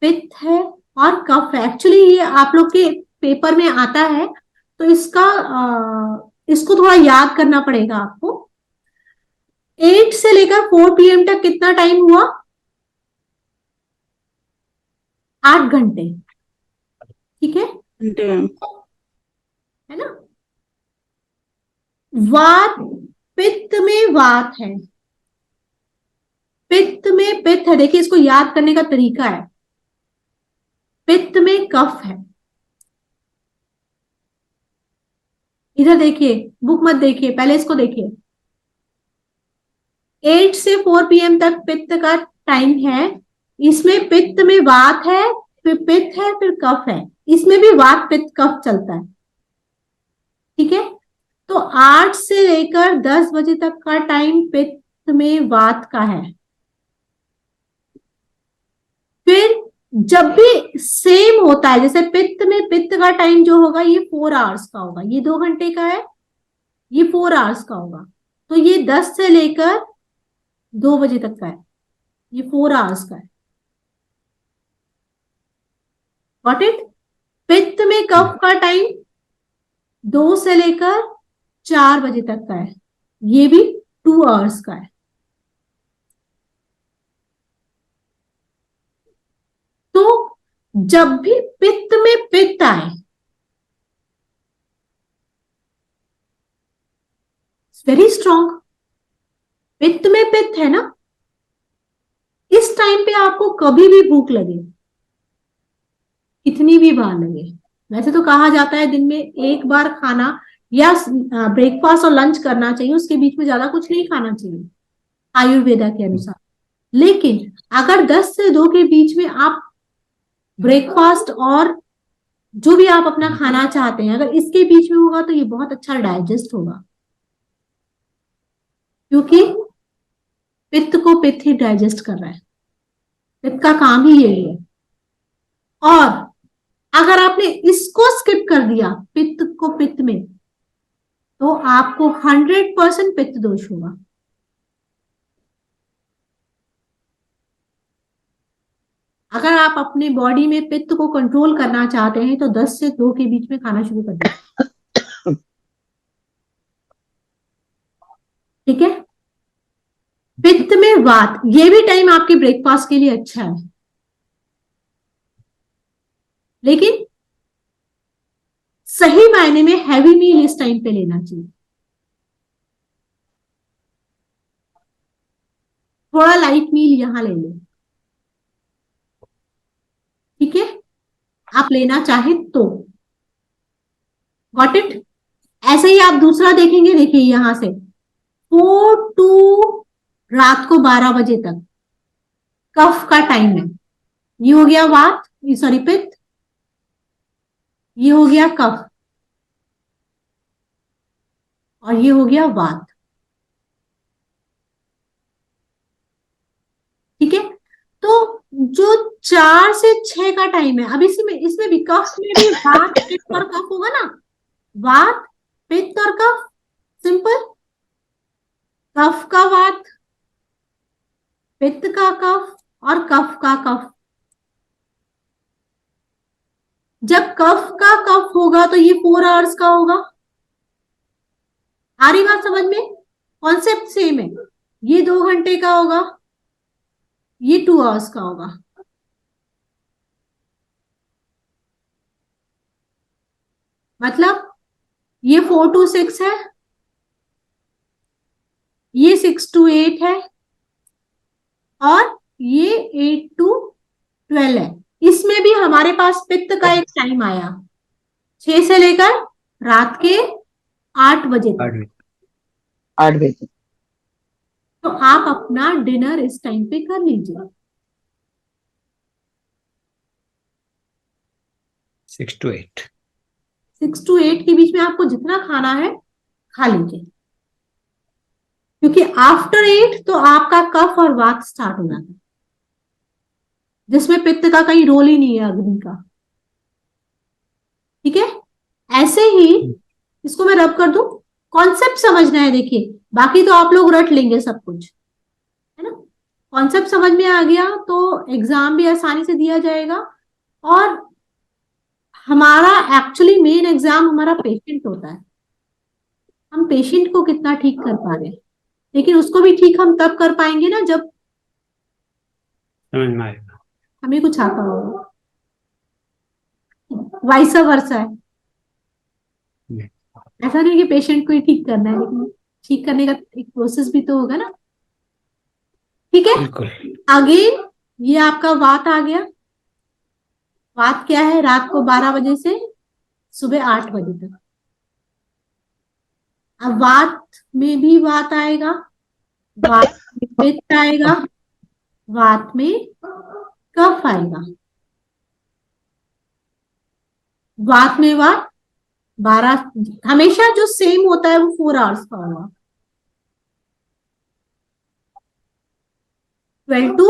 पित्त है और कफ है। एक्चुअली ये आप लोग के पेपर में आता है, तो इसको थोड़ा याद करना पड़ेगा आपको। 8 से लेकर 4 PM तक कितना टाइम हुआ? 8 घंटे। ठीक है, है ना? वात, पित्त में वात है, पित्त में पित्त है। देखिए इसको याद करने का तरीका है, पित्त में कफ है। इधर देखिए, बुक मत देखिए, पहले इसको देखिए। 8 से 4 PM तक पित्त का टाइम है, इसमें पित्त में वात है, फिर पित्त है, फिर कफ है। इसमें भी वात पित्त कफ चलता है। ठीक है, तो 8 से लेकर 10 बजे तक का टाइम पित्त में वात का है। फिर जब भी सेम होता है, जैसे पित्त में पित्त का टाइम जो होगा ये 4 आवर्स का होगा, ये 2 घंटे का है, ये 4 आवर्स का होगा, तो ये 10 से लेकर 2 बजे तक का है, ये 4 आवर्स का है। Got it? पित्त में कफ का टाइम 2 से लेकर 4 बजे तक का है, ये भी 2 आवर्स का है। तो जब भी पित्त में पित्त आए, वेरी स्ट्रॉन्ग, पित्त में पित्त है ना, इस टाइम पे आपको कभी भी भूख लगे, कितनी भी बार लगे, वैसे तो कहा जाता है दिन में एक बार खाना या ब्रेकफास्ट और लंच करना चाहिए, उसके बीच में ज्यादा कुछ नहीं खाना चाहिए आयुर्वेदा के अनुसार। लेकिन अगर 10 से 2 के बीच में आप ब्रेकफास्ट और जो भी आप अपना खाना चाहते हैं, अगर इसके बीच में होगा तो ये बहुत अच्छा डाइजेस्ट होगा, क्योंकि पित्त को पित्त ही डाइजेस्ट कर रहा है, पित्त का काम ही यही है। और अगर आपने इसको स्किप कर दिया, पित्त को पित्त में, तो आपको 100% पित्त दोष होगा। अगर आप अपने बॉडी में पित्त को कंट्रोल करना चाहते हैं तो 10 से 2 के बीच में खाना शुरू कर दीजिए। ठीक है, पित्त में वात, ये भी टाइम आपके ब्रेकफास्ट के लिए अच्छा है, लेकिन सही मायने में हैवी मील इस टाइम पे लेना चाहिए। थोड़ा लाइट मील यहां ले लो। ठीक है, आप लेना चाहे तो। Got it? ऐसे ही आप दूसरा देखेंगे, देखिए यहां से 4 to रात को 12 बजे तक कफ का टाइम है, ये हो गया वात, सॉरी पित्त, ये हो गया कफ। और ये हो गया वात। ठीक है, तो जो 4 से 6 का टाइम है, अब इसमें भी कफ में भी वात पित्त और कफ होगा ना, वात पित्त और कफ, सिंपल। कफ का वात, पित्त का कफ और कफ का कफ। जब कफ का कफ होगा तो ये 4 आवर्स का होगा। आ रही बात समझ में? कॉन्सेप्ट सेम है। ये 2 घंटे का होगा, ये 2 आवर्स का होगा। मतलब ये 4 to 6 है, ये 6 to 8 है, और ये 8 to 12 है। इसमें भी हमारे पास पित्त का एक टाइम आया, 6 से लेकर रात के 8 बजे तक। 8 बजे। तो आप अपना डिनर इस टाइम पे कर लीजिए। 6 to 8। 6 to 8 के बीच में आपको जितना खाना है खा लीजिए, क्योंकि आफ्टर 8 तो आपका कफ और वात स्टार्ट हो जाता है, जिसमें पित्त का कहीं रोल ही नहीं है, अग्नि का। ठीक है, ऐसे ही इसको मैं रब कर दूं, कॉन्सेप्ट समझना है। देखिए, बाकी तो आप लोग रट लेंगे सब कुछ, है ना। कॉन्सेप्ट समझ में आ गया तो एग्जाम भी आसानी से दिया जाएगा। और हमारा एक्चुअली मेन एग्जाम हमारा पेशेंट होता है। हम पेशेंट को कितना ठीक कर पा रहे हैं, लेकिन उसको भी ठीक हम तब कर पाएंगे ना जब समझ में आएगा। हमें कुछ आता होगा। वाइसा वर्सा है, ऐसा नहीं कि पेशेंट को ही ठीक करना है, लेकिन ठीक करने का एक प्रोसेस भी तो होगा ना। ठीक है, बिल्कुल। अगेन ये आपका वात आ गया। वात क्या है? रात को 12 बजे से सुबह 8 बजे तक। अब वात में भी वात आएगा, वात में पित्त आएगा, वात में कफ आएगा। वात में वात 12, हमेशा जो सेम होता है वो 4 आवर्स का होगा। 12 to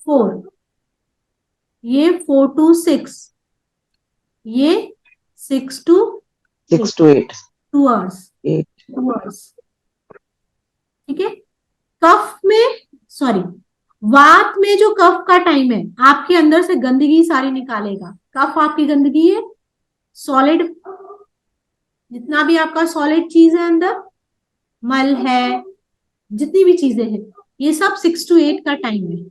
4, ये 4 to 6, ये 6 to 6 to 8। 2 आवर्स। 8। 2 आवर्स। ठीक है, कफ में, सॉरी, वात में जो कफ का टाइम है, आपके अंदर से गंदगी सारी निकालेगा। कफ आपकी गंदगी है, सॉलिड, जितना भी आपका सॉलिड चीज है अंदर, मल है, जितनी भी चीजें हैं, ये सब 6 to 8 का टाइम है।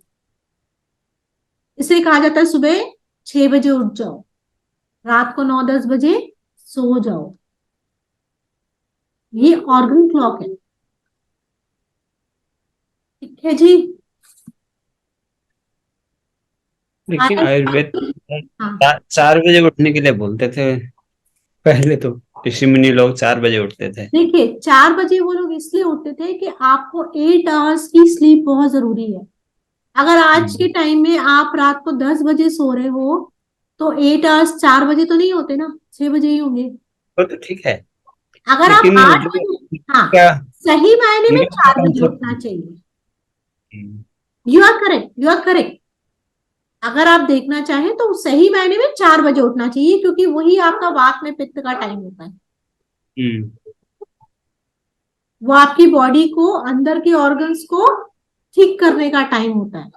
इसे कहा जाता है सुबह 6 बजे उठ जाओ, रात को 9-10 बजे सो जाओ। ये ऑर्गन क्लॉक है। ठीक है जी। लेकिन आयुर्वेद हाँ, 4 बजे उठने के लिए बोलते थे पहले तो। ऋषि मुनि लोग 4 बजे उठते थे। देखिए, 4 बजे वो लोग इसलिए उठते थे कि आपको 8 आवर्स की स्लीप बहुत जरूरी है। अगर आज के टाइम में आप रात को 10 बजे सो रहे हो तो 8 आवर्स 4 बजे तो नहीं होते ना, 6 बजे ही होंगे। वो तो ठीक है, अगर आप लेकिन 8 जो बजे, हाँ, क्या सही मायने में मेरे 4 बजे concept- उठना चाहिए। You are correct, you are correct. अगर आप देखना चाहें तो सही मायने में 4 बजे उठना चाहिए, क्योंकि वही आपका वात में पित्त का टाइम होता है। वो आपकी बॉडी को, अंदर के ऑर्गन्स को ठीक करने का टाइम होता है।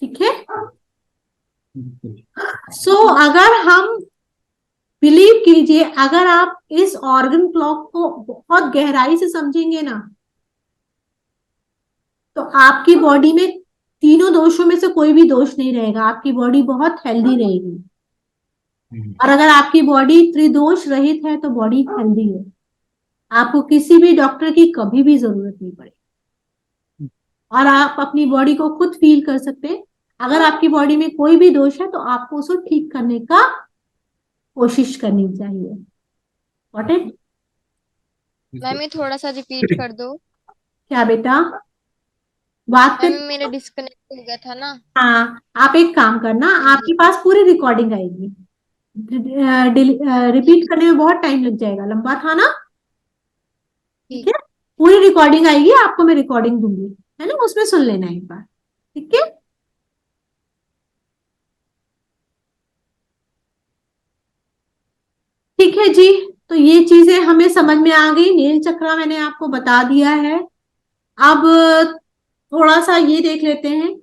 ठीक है, सो अगर हम, बिलीव कीजिए, अगर आप इस ऑर्गन क्लॉक को बहुत गहराई से समझेंगे ना, तो आपकी बॉडी में तीनों दोषों में से कोई भी दोष नहीं रहेगा। आपकी बॉडी बहुत हेल्दी रहेगी। और अगर आपकी बॉडी त्रिदोष रहित है तो बॉडी हेल्दी है। आपको किसी भी डॉक्टर की कभी भी जरूरत नहीं पड़ेगी, और आप अपनी बॉडी को खुद फील कर सकते हैं। अगर आपकी बॉडी में कोई भी दोष है तो आपको उसको ठीक करने का कोशिश करनी चाहिए। Got it? मैम ये थोड़ा सा रिपीट कर दो। क्या बेटा? बात मैम कर, मेरा डिस्कनेक्ट हो गया था ना। हाँ, आप एक काम करना, आपके पास पूरी रिकॉर्डिंग आएगी। रिपीट करने में बहुत टाइम लग जाएगा, लंबा था ना। ठीक ठीक। है, पूरी रिकॉर्डिंग आएगी आपको, मैं रिकॉर्डिंग दूंगी, है ना, उसमें सुन लेना एक बार। ठीक है, ठीक है जी। तो ये चीजें हमें समझ में आ गई, नील चक्रा मैंने आपको बता दिया है। अब थोड़ा सा ये देख लेते हैं,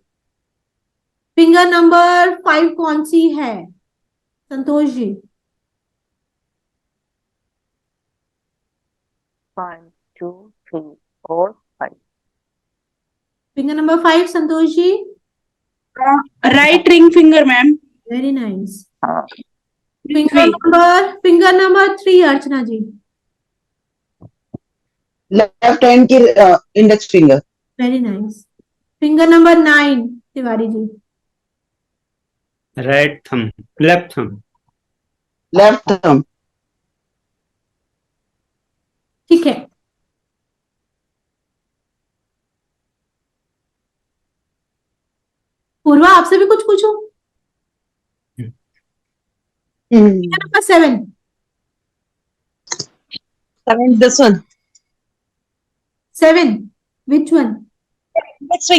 फिंगर नंबर 5 कौन सी है Santosh ji? 1 2 3 4 5 finger number 5 Santosh ji. Right ring finger, ma'am. Very nice. हाँ Prithvi. Finger number 3 Archana ji. Left hand की index finger. Very nice. Finger number 9 Tiwari ji. Right thumb, left thumb. Left thumb. ठीक है, पूर्वा आपसे भी कुछ पूछूं? Finger number 7। 7, this one. 7 which one? Next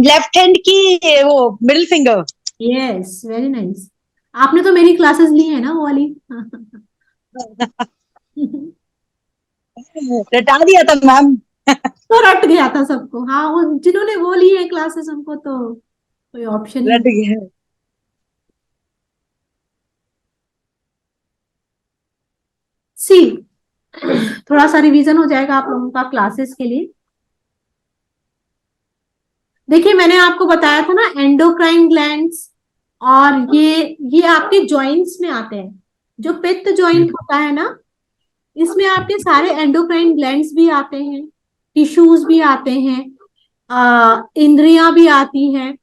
left hand की वो middle finger. Yes, very nice. आपने तो मेरी क्लासेस ली है ना वो वाली। रटा दिया था मैम। तो रट गया था सबको। हाँ, वो जिन्होंने वो ली है क्लासेस उनको तो कोई ऑप्शन ही रट नहीं। गया। सी, थोड़ा सा रिवीजन हो जाएगा आप लोगों का क्लासेस के लिए। देखिए, मैंने आपको बताया था ना एंडोक्राइन ग्लैंड्स, और ये आपके जॉइंट्स में आते हैं। जो पित्त जॉइंट होता है ना, इसमें आपके सारे एंडोक्राइन ग्लैंड्स भी आते हैं, टिश्यूज भी आते हैं, इंद्रियां भी आती हैं,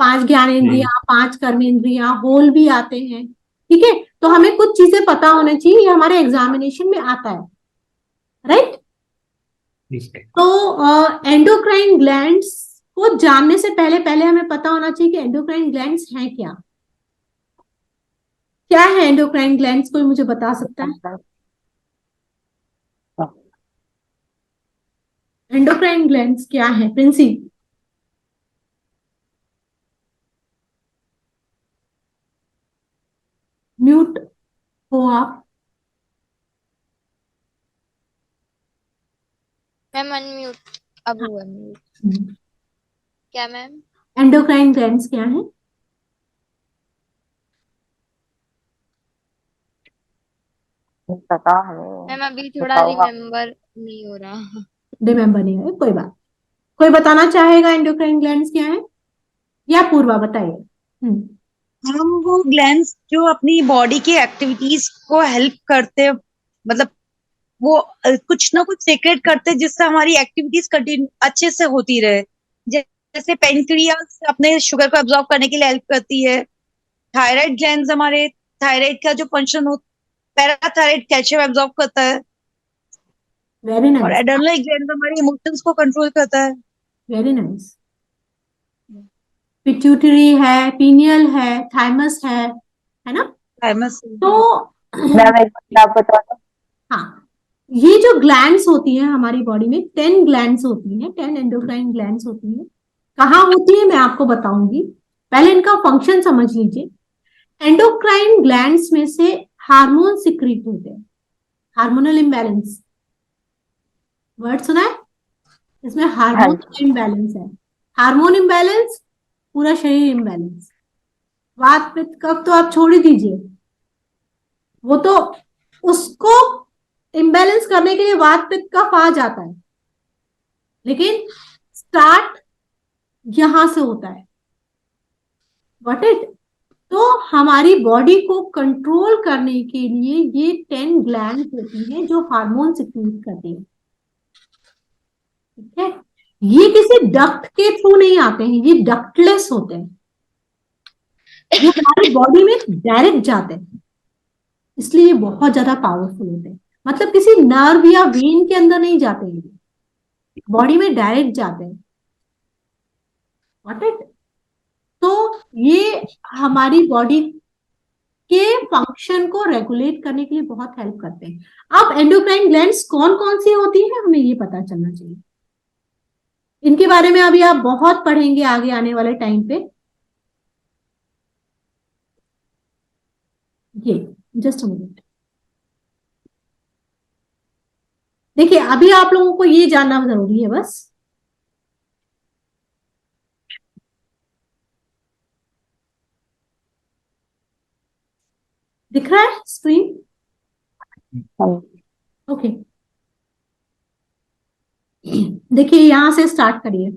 5 ज्ञानेंद्रियां, 5 कर्मेंद्रियां, होल भी आते हैं। ठीक है, तो हमें कुछ चीजें पता होना चाहिए, ये हमारे एग्जामिनेशन में आता है, राइट। तो एंडोक्राइन ग्लैंड्स को जानने से पहले पहले हमें पता होना चाहिए कि एंडोक्राइन ग्लैंड्स हैं क्या। क्या है एंडोक्राइन ग्लैंड्स, कोई मुझे बता सकता है? एंडोक्राइन ग्लैंड्स क्या है प्रिंसी? म्यूट हो आप। मैम अनम्यूट, अब हुआ म्यूट। क्या मैम? एंडोक्राइन ग्लैंड्स क्या है? पता हमें। मैम अभी थोड़ा बताओ आप। रिमेम्बर नहीं हो रहा। रिमेम्बर नहीं है, कोई बात। कोई बताना चाहेगा एंडोक्राइन ग्लैंड्स क्या है, या पूर्वा बताइए? हम वो ग्लैंड्स जो अपनी बॉडी की एक्टिविटीज को हेल्प करते, मतलब वो कुछ ना कुछ सीक्रेट करते जिससे हमारी एक्टिविटीज कंटिन्यू अच्छे से होती रहे। जैसे पेनक्रियास अपने शुगर को एब्जॉर्ब करने के लिए हेल्प करती है। थायराइड ग्लैंड्स हमारे थायराइड का जो फंक्शन हो, पैराथायराइड कैल्शियम एब्जॉर्ब करता है। वेरी और नाइस, एड्रेनल ग्लैंड हमारे इमोशंस को कंट्रोल करता है। Very nice. पिट्यूटरी है, पीनियल है, थाइमस है ना? थाइमस। तो मैम एक बात आप बता दो। हाँ, ये जो ग्लैंड्स होती हैं हमारी बॉडी में, 10 ग्लैंड्स होती हैं, 10 एंडोक्राइन ग्लैंड्स होती हैं। कहाँ होती है मैं आपको बताऊंगी, पहले इनका फंक्शन समझ लीजिए। एंडोक्राइन ग्लैंड्स में से हार्मोन सिक्रीट होते हैं। हार्मोनल इम्बैलेंस वर्ड सुना है? इसमें हाँ हार्मोन जी। इम्बैलेंस है। हार्मोन इम्बैलेंस, पूरा शरीर इम्बैलेंस। वात पित्त कफ तो आप छोड़ ही दीजिए, वो तो उसको इम्बैलेंस करने के लिए वात पित्त कफ आ जाता है, लेकिन स्टार्ट यहां से होता है। व्हाट इट, तो हमारी बॉडी को कंट्रोल करने के लिए ये 10 ग्लैंड होती हैं जो हार्मोन सिक्रीट करती हैं। ठीक है, ये किसी डक्ट के थ्रू नहीं आते हैं, ये डक्टलेस होते हैं, ये हमारी बॉडी में डायरेक्ट जाते हैं, इसलिए ये बहुत ज्यादा पावरफुल होते हैं। मतलब किसी नर्व या वेन के अंदर नहीं जाते हैं, बॉडी में डायरेक्ट जाते हैं। व्हाट इट, तो ये हमारी बॉडी के फंक्शन को रेगुलेट करने के लिए बहुत हेल्प करते हैं। अब एंडोक्राइन ग्लैंड्स कौन कौन सी होती है हमें ये पता चलना चाहिए। इनके बारे में अभी आप बहुत पढ़ेंगे आगे आने वाले टाइम पे। ये जस्ट अ मिनट, देखिए अभी आप लोगों को ये जानना जरूरी है बस, दिख रहा है स्क्रीन? ओके, देखिए यहां से स्टार्ट करिए।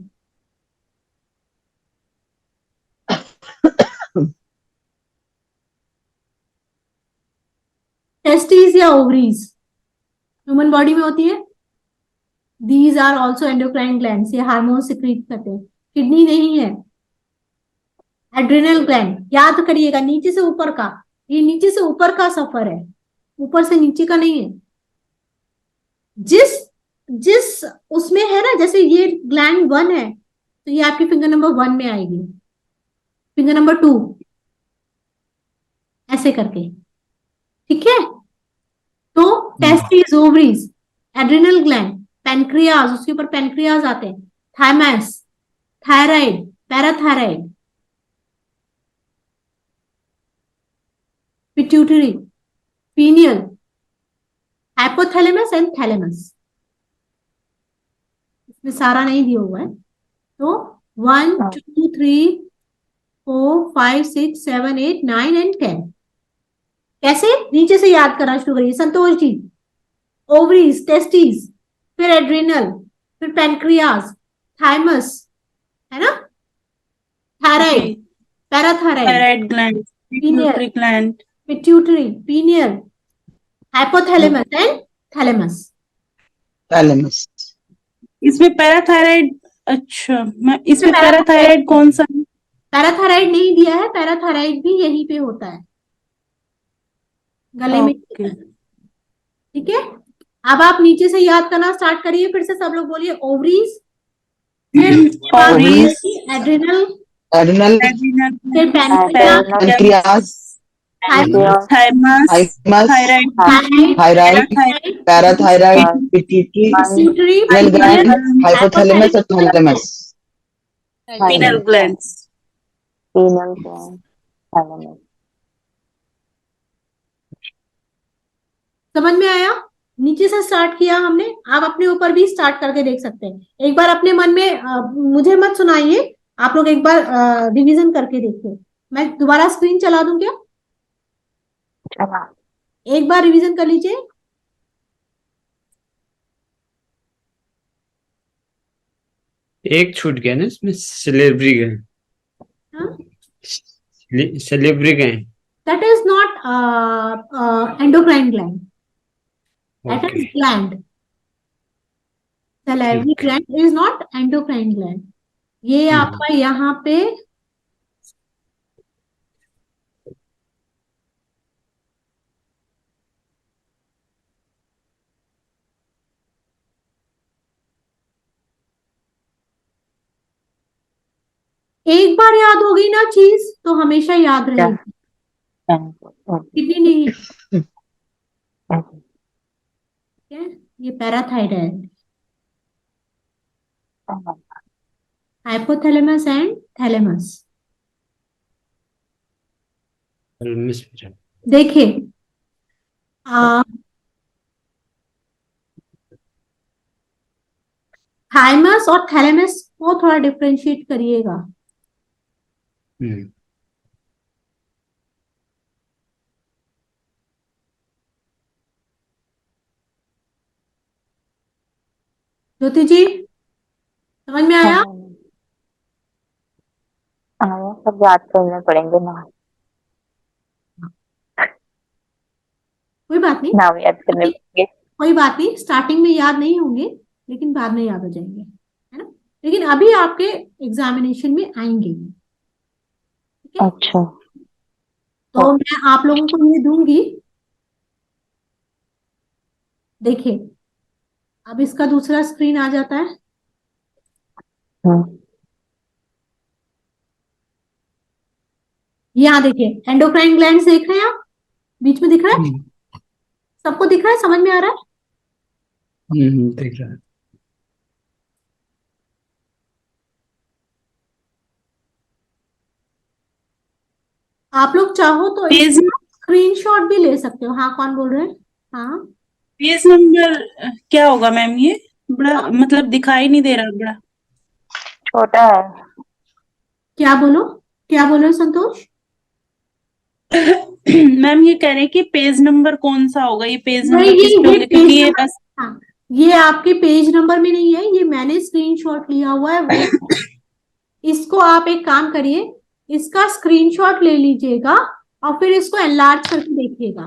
टेस्टिस या ओवरीज ह्यूमन बॉडी में होती है। These are also endocrine glands, ये हार्मोन सिक्रीट करते हैं। किडनी नहीं है, एड्रिनल ग्लैंड, याद करिएगा नीचे से ऊपर का, ये नीचे से ऊपर का सफर है, ऊपर से नीचे का नहीं है। जिस जिस उसमें है ना, जैसे ये ग्लैंड 1 है तो ये आपकी फिंगर नंबर 1 में आएगी, फिंगर नंबर 2 ऐसे करके, ठीक है। तो testis, ovaries, adrenal gland, pancreas, उसके ऊपर पैनक्रियाज आते हैं, thymus, thyroid, parathyroid, pituitary, pineal, hypothalamus and thalamus. इसमें सारा नहीं दिया हुआ है, तो 1 2 3 4 5 6 7 8 9 एंड 10। कैसे? नीचे से याद करना शुरू करिए। संतोष जी, ओवरीज, टेस्टिस, फिर एड्रिनल, फिर पैनक्रियाज, थाइमस, है ना, thyroid, parathyroid, Thyroid gland, pituitary gland. Pituitary, pineal, hypothalamus and thalamus. Thalamus. इसमें पैराथायराइड, अच्छा मैं इसमें पैराथायराइड कौन सा है? पैराथायराइड नहीं दिया है, पैराथायराइड भी यहीं पे होता है, गले में, ओके ठीक है। अब आप नीचे से याद करना स्टार्ट करिए, फिर से सब लोग बोलिए। ओवरीज, फिर ओवरीज, एड्रिनल, एड्रिनल, फिर pancreas, pancreas, thymus, thymus, thyroid, thyroid, parathyroid, pituitary, pituitary, adrenal gland, hypothalamus और थैलेमस। pineal glands. समझ में आया? नीचे से स्टार्ट किया हमने, आप अपने ऊपर भी स्टार्ट करके देख सकते हैं। एक बार अपने मन में मुझे मत सुनाइए, आप लोग एक बार रिवीजन करके देखिए। मैं दोबारा स्क्रीन चला दूं क्या? एक बार रिवीजन कर लीजिए। एक छूट गया ना इसमें, सिलेब्री गए, हाँ? सिलेब्री गए। That is not endocrine gland. That is okay, gland. Salivary ठीक। gland is not endocrine gland. ये आपका यहाँ पे एक बार याद हो गई ना चीज तो हमेशा याद रहेगी, कितनी नहीं, ठीक है। ये पैराथायराइड, हाइपोथैलेमस एंड थैलेमस। देखिए थाइमस और थैलेमस को थोड़ा डिफरेंशिएट करिएगा। ज्योति जी समझ में आया? सब याद करने पड़ेंगे ना, कोई बात नहीं, नाम याद करने पड़ेंगे। कोई बात नहीं, स्टार्टिंग में याद नहीं होंगे लेकिन बाद में याद हो जाएंगे, है ना। लेकिन अभी आपके एग्जामिनेशन में आएंगे, ठीक है। अच्छा तो मैं आप लोगों को ये दूंगी, देखिए अब इसका दूसरा स्क्रीन आ जाता है। यहाँ देखिए एंडोक्राइन ग्लैंड देख रहे हैं आप, बीच में दिख रहा है, सबको दिख रहा है, समझ में आ रहा है? देख रहा है। आप लोग चाहो तो पेज स्क्रीनशॉट भी ले सकते हो। हाँ, कौन बोल रहे हैं? हाँ, पेज नंबर क्या होगा मैम? ये बड़ा मतलब दिखाई नहीं दे रहा, बड़ा छोटा है। क्या बोलो संतोष? मैम ये कह रहे हैं कि पेज नंबर कौन सा होगा, ये पेज नहीं, नंबर किस पे होंगे? क्योंकि ये नंबर, बस हाँ, ये आपके पेज नंबर में नहीं है, ये मैंने स्क्रीनशॉट लिया हुआ है वो। इसको आप एक काम करिए, इसका स्क्रीनशॉट ले लीजिएगा और फिर इसको एनलार्ज करके देखिएगा।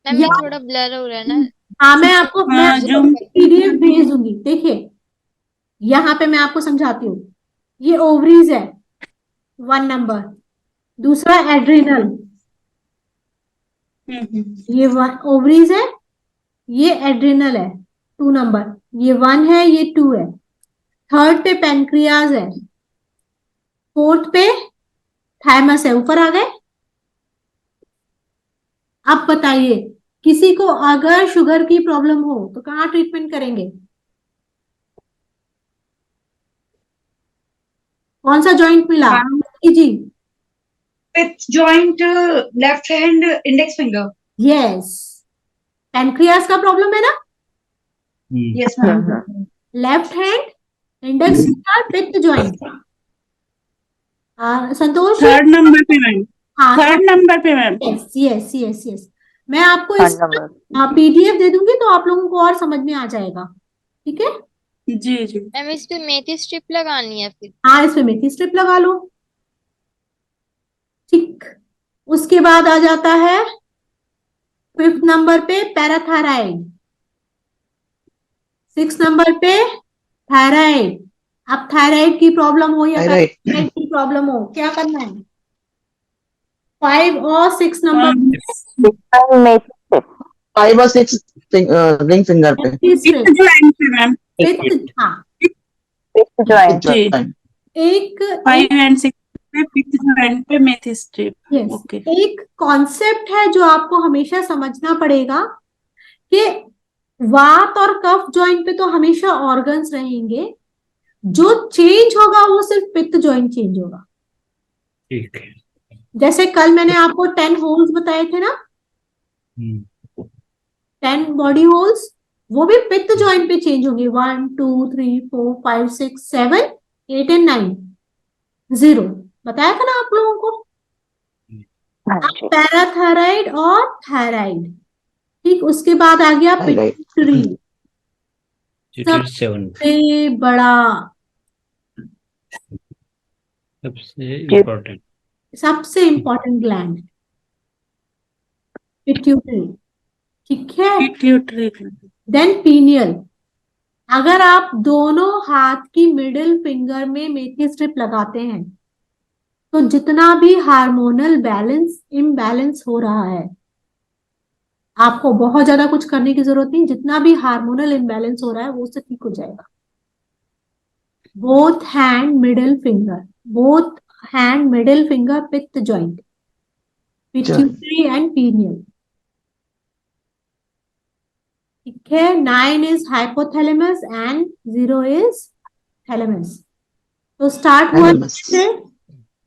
मैम ये थोड़ा ब्लर हो रहा है ना। हाँ, मैं आपको हाँ, पीडीएफ भेज दूंगी। देखिए यहाँ पे मैं आपको समझाती हूँ। ये ओवरीज है 1 नंबर, दूसरा एड्रिनल, ये ओवरीज है, ये एड्रिनल है 2 नंबर, ये 1 है, ये 2 है। थर्ड पे पेनक्रियाज है, फोर्थ पे थाइमस है। ऊपर आ गए? अब बताइए, किसी को अगर शुगर की प्रॉब्लम हो तो कहाँ ट्रीटमेंट करेंगे? कौन सा जॉइंट मिला जी? Fifth joint, left hand index finger. Yes, pancreas का प्रॉब्लम है ना? Yes ma'am. Left hand index finger पित्त जॉइंट। संतोष? थर्ड नंबर पे मैम, हाँ, थर्ड नंबर पे ma'am. Yes yes yes yes. मैं आपको थर्ड इसका नंबर। पीडीएफ दे दूंगी तो आप लोगों को और समझ में आ जाएगा। ठीक है? जी जी। मैम इस पे मेथी स्ट्रिप लगानी है फिर? हाँ, इसमें मेथी स्ट्रिप लगा लो। ठीक, उसके बाद आ जाता है 5th नंबर पे पैराथायराइड, 6 नंबर पे थायराइड। अब थायराइड की प्रॉब्लम हो या थायराइड थायराइड की प्रॉब्लम हो, क्या करना है? 5 और 6 नंबर मेथी स्ट्रिप। 5 और 6 रिंग फिंगर पे। मेथी स्ट्रिप। फिफ्थ जॉइंट पे मैम, हाँ, फिफ्थ जॉइंट। जी। एक 5 एंड 6 पे फिफ्थ जॉइंट पे मेथी स्ट्रिप। Yes, okay. एक कॉन्सेप्ट है जो आपको हमेशा समझना पड़ेगा कि वात और कफ जॉइंट पे तो हमेशा ऑर्गन्स रहेंगे, जो चेंज होगा वो सिर्फ पित्त जॉइंट चेंज होगा। ठीक है। जैसे कल मैंने आपको 10 होल्स बताए थे ना, 10 बॉडी होल्स, वो भी पित्त जॉइंट पे चेंज होंगे। 1 2 3 4 5 6 7 8 एंड 9 0 बताया था ना आप लोगों को। हाँ जी। पैराथायराइड और थायराइड। ठीक, उसके बाद आ गया थायराइड। पिट्यूटरी, Tier 7 सबसे बड़ा, सबसे इम्पोर्टेंट। सबसे इंपॉर्टेंट ग्लैंड पिट्यूटरी। ठीक है? पिट्यूटरी। Then pineal. अगर आप दोनों हाथ की मिडिल फिंगर में मेथी स्ट्रिप लगाते हैं तो जितना भी हार्मोनल बैलेंस इम्बैलेंस हो रहा है, आपको बहुत ज्यादा कुछ करने की जरूरत नहीं, जितना भी हार्मोनल इम्बैलेंस हो रहा है वो उससे ठीक हो जाएगा। बोथ हैंड मिडिल फिंगर पित्त जॉइंट, पिट्यूटरी एंड पीनियल। ठीक है? 9 is hypothalamus and 0 is thalamus. तो स्टार्ट हुआ Thalamus। से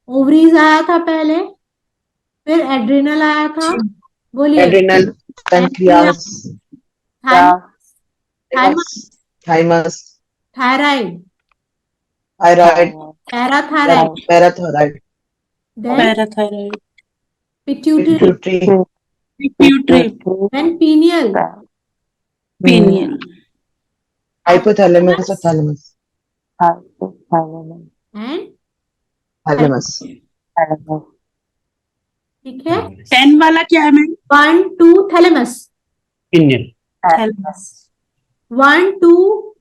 ओवरीज आया था पहले, फिर एड्रिनल आया था, बोलिए, adrenal, pancreas, thymus, thymus, thyroid, thyroid, parathyroid, parathyroid, then parathyroid, pituitary, pituitary, pituitary, then pineal, pineal, hypothalamus और थैलेमस, एंड थैलेमस। ठीक है? 10 वाला क्या है ma'am? 1 2 thalamus, Indian। Thalamus. 1 2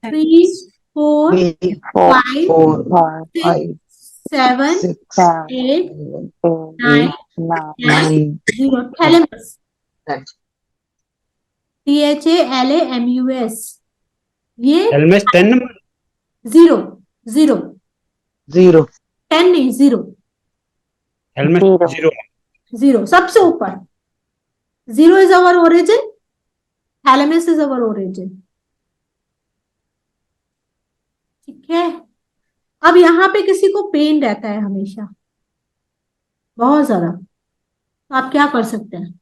3 4 3 5 4 5 7 6 8 8 9 0 thalamus, Thanks. THALAMUS। ये Helmet 10 नंबर। 0 0 0 10 नहीं, 0 हेलमेट Zero. जीरो। जीरो सबसे ऊपर। Zero is our origin, thalamus is our origin. ठीक है। अब यहाँ पे किसी को पेन रहता है हमेशा, बहुत ज्यादा, तो आप क्या कर सकते हैं?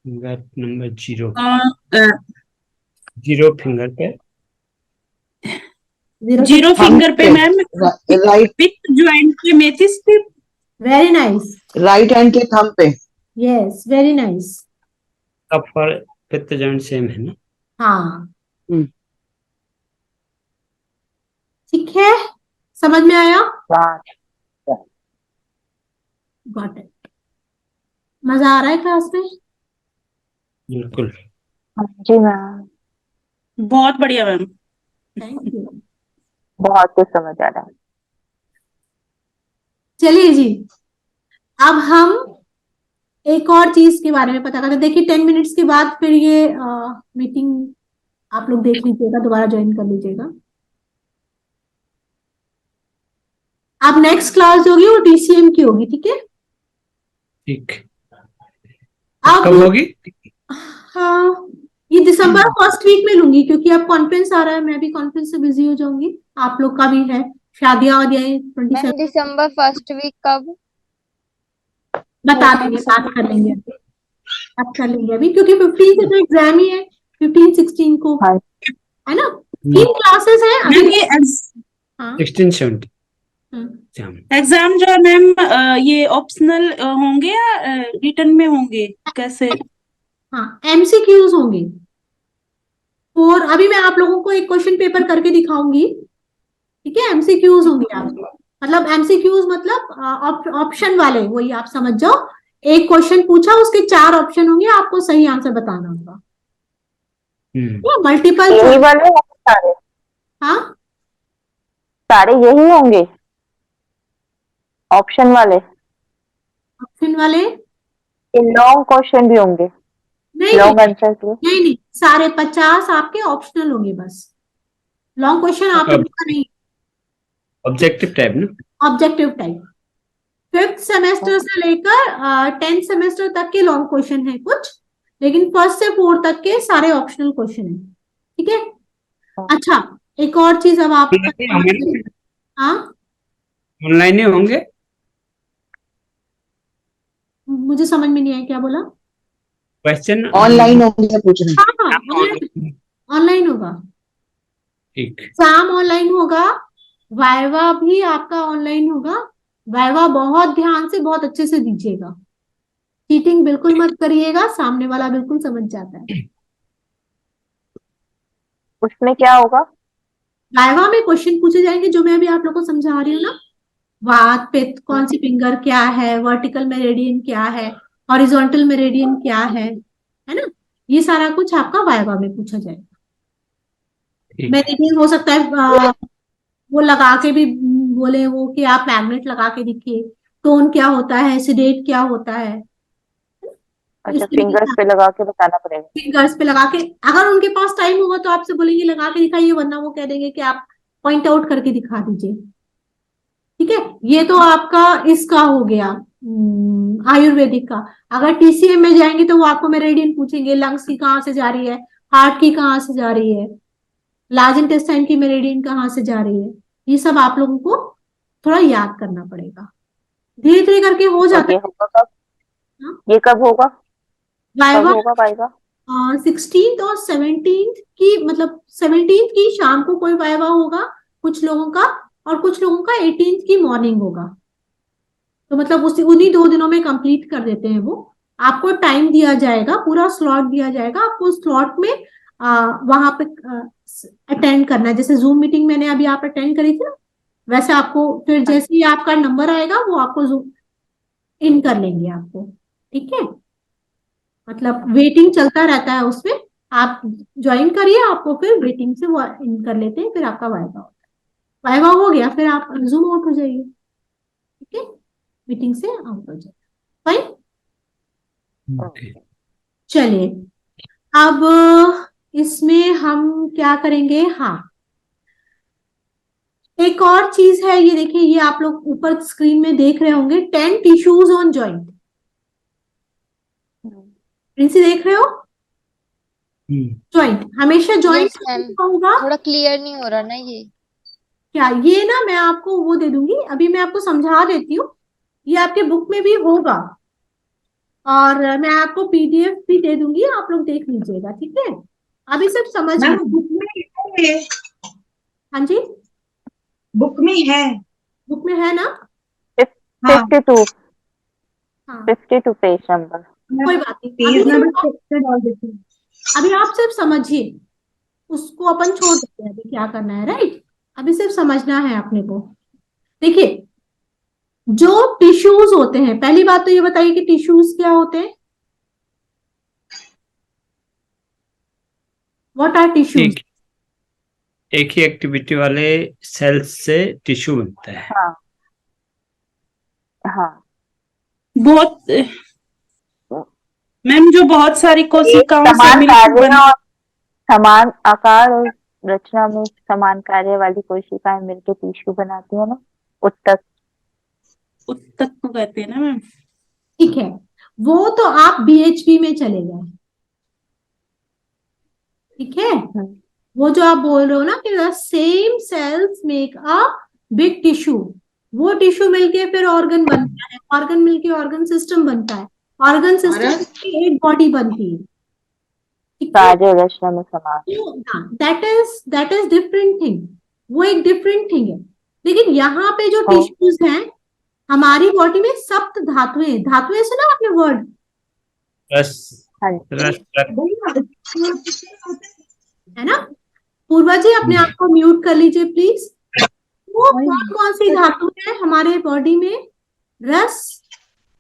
Finger number zero, uh, zero finger पे। जीरो थंब फिंगर पे पे, मैम, राइट पिक ज्वाइंट पे मेथिस tip. Very nice, right hand के थंब पे। Yes very nice. कप पर पित्त जॉइंट सेम है ना? हाँ हम्म, ठीक है, समझ में आया? Right. Got it. मजा आ रहा है क्लास में? बिल्कुल। जी मैम, बहुत बढ़िया मैम। Thank you. बहुत कुछ समझ आ रहा है। चलिए जी, अब हम एक और चीज के बारे में पता करते हैं। देखिए 10 मिनट्स के बाद फिर ये मीटिंग आप लोग देख लीजिएगा, दोबारा ज्वाइन कर लीजिएगा। अब नेक्स्ट क्लास जो होगी वो टीसीएम की होगी, ठीक है? ठीक। अब कब होगी? हाँ, ये दिसंबर फर्स्ट वीक में लूंगी, क्योंकि अब कॉन्फ्रेंस आ रहा है, मैं भी कॉन्फ्रेंस से बिजी हो जाऊंगी, आप लोग का भी है, शादियां वादियां मैम 27। दिसंबर फर्स्ट वीक कब? बता देंगे, बात कर लेंगे अभी, बात कर लेंगे अभी, क्योंकि 15 से तो एग्जाम ही है, 15-16 को, हाँ, है ना? 3 क्लासेस हैं मैम अभी। ये हाँ 16-17 हम्म। एग्जाम जो है मैम, ये ऑप्शनल होंगे या रिटर्न में होंगे, कैसे? हाँ एमसीक्यूज होंगे। और अभी मैं आप लोगों को एक क्वेश्चन पेपर करके दिखाऊंगी, ठीक है? एमसीक्यूज होंगे आप, मतलब एमसीक्यूज मतलब ऑप्शन वाले, वही आप समझ जाओ। एक क्वेश्चन पूछा, उसके 4 ऑप्शन होंगे, आपको सही आंसर बताना होगा। मल्टीपल यही चॉइस। वाले हैं सारे? हाँ सारे यही होंगे ऑप्शन वाले? ऑप्शन वाले लॉन्ग क्वेश्चन भी होंगे, नहीं नहीं लॉन्ग आंसर के? नहीं नहीं, सारे 50 आपके ऑप्शनल होंगे बस। लॉन्ग क्वेश्चन आप लोगों का नहीं, ऑब्जेक्टिव टाइप ना? Objective type. 5th सेमेस्टर से लेकर 10th सेमेस्टर तक के लॉन्ग क्वेश्चन है कुछ, लेकिन 1st से 4th तक के सारे ऑप्शनल क्वेश्चन है, ठीक है? अच्छा, एक और चीज अब आप, हाँ ऑनलाइन ही होंगे? मुझे समझ में नहीं आया, क्या बोला? क्वेश्चन ऑनलाइन होंगे पूछ रहे हैं। हाँ हाँ, ऑनलाइन होगा, ठीक। एग्जाम ऑनलाइन होगा, वाइवा भी आपका ऑनलाइन होगा। वाइवा बहुत ध्यान से, बहुत अच्छे से दीजिएगा, चीटिंग बिल्कुल मत करिएगा, सामने वाला बिल्कुल समझ जाता है। उसमें क्या होगा? वाइवा में क्वेश्चन पूछे जाएंगे जो मैं अभी आप लोगों को समझा रही हूँ ना, वात पित्त, कौन सी फिंगर क्या है, वर्टिकल मेरिडियन क्या है, हॉरिजॉन्टल मेरिडियन क्या है ना? ये सारा कुछ आपका वाइवा में पूछा जाएगा। ठीक। मेरिडियन हो सकता है वो लगा के भी बोले वो कि आप मैग्नेट लगा के दिखिए, टोन क्या होता है, सिडेट क्या होता है, इस अच्छा, तरीके फिंगर्स से पे लगा के बताना पड़ेगा? फिंगर्स पे लगा के, अगर उनके पास टाइम होगा तो आपसे बोलेंगे लगा के दिखाइए, वरना वो कह देंगे कि आप पॉइंट आउट करके दिखा दीजिए, ठीक है? ये तो आपका इसका हो गया आयुर्वेदिक का। अगर टीसीएम में जाएंगे तो वो आपको मेरिडियन पूछेंगे, लंग्स की कहाँ से जा रही है, हार्ट की कहाँ से जा रही है, लार्ज इंटेस्टाइन की मेरिडियन कहाँ से जा रही है, ये सब आप लोगों को थोड़ा याद करना पड़ेगा, धीरे धीरे करके हो और जाता ये है। होगा कब? हाँ? ये कब होगा? कब वाइवा होगा वाइवा? 16th और 17th की, मतलब 17th की शाम को कोई वाइवा होगा कुछ लोगों का, और कुछ लोगों का 18th की मॉर्निंग होगा। तो मतलब उसी उन्हीं 2 दिनों में कंप्लीट कर देते हैं वो। आपको टाइम दिया जाएगा, पूरा स्लॉट दिया जाएगा आपको, स्लॉट में वहां पे अटेंड करना है। जैसे जूम मीटिंग मैंने अभी आप अटेंड करी थी ना, वैसे आपको फिर जैसे ही आपका नंबर आएगा वो आपको जूम इन कर लेंगे आपको, ठीक है? मतलब वेटिंग चलता रहता है उसमें, आप ज्वाइन करिए, आपको फिर वेटिंग से वो इन कर लेते हैं, फिर आपका वाइवा होता है। वाइवा हो गया फिर आप जूम आउट हो जाइए, ठीक है? मीटिंग से आउट हो जाइए, फाइन। ओके। चलिए, अब इसमें हम क्या करेंगे, हाँ एक और चीज है, ये देखिए, ये आप लोग ऊपर स्क्रीन में देख रहे होंगे, 10 टिश्यूज ऑन जॉइंट। प्रिंसी देख रहे हो? जॉइंट, हमेशा जॉइंट यस मैम, होगा। थोड़ा क्लियर नहीं हो रहा ना ये। क्या ये ना, मैं आपको वो दे दूंगी, अभी मैं आपको समझा देती हूँ, ये आपके बुक में भी होगा, और मैं आपको पीडीएफ भी दे दूंगी, आप लोग देख लीजिएगा, ठीक है? अभी सिर्फ समझ मैम लीजिए। बुक में है, हाँ जी, बुक में है। बुक में है ना? हाँ 52 हाँ, 52 पेज नंबर। कोई बात नहीं, पेज अभी नंबर सिर्फ से डाल देती हूँ। अभी आप सिर्फ समझिए, उसको अपन छोड़ देते हैं, अभी क्या करना है, राइट? अभी सिर्फ समझना है अपने को। देखिए, जो टिश्यूज होते हैं, पहली बात तो ये बताइए कि टिश्यूज क्या होते हैं? What are tissues? एक ही एक्टिविटी वाले सेल्स से टिश्यू बनता है। हाँ हाँ, बहुत मैम, जो बहुत सारी एक कोशिकाओं से समान मिलकर कार्य बन और समान आकार और रचना में समान कार्य वाली कोशिकाएं मिलकर टिश्यू बनाती है ना, उत्तक। उत्तक को कहते हैं ना मैम। ठीक है, वो तो आप बीएचपी में चले गए, ठीक है? वो जो आप बोल रहे हो ना कि the same cells make a big tissue, वो टिश्यू मिलके फिर ऑर्गन बनता है, ऑर्गन मिलके ऑर्गन सिस्टम बनता है, ऑर्गन सिस्टम की एक बॉडी बनती है, ठीक है? कार्य रचना में समान। दैट इज डिफरेंट थिंग, वो एक डिफरेंट थिंग है। लेकिन यहाँ पे जो हाँ। टिश्यूज हैं हमारी बॉडी में, सप्त धातुएं, धातुएं सुना आपने वर्ड? रस हाँ रस है ना? पूर्वा जी, अपने आप को म्यूट कर लीजिए प्लीज। वो कौन कौन सी धातु है हमारे बॉडी में? रस,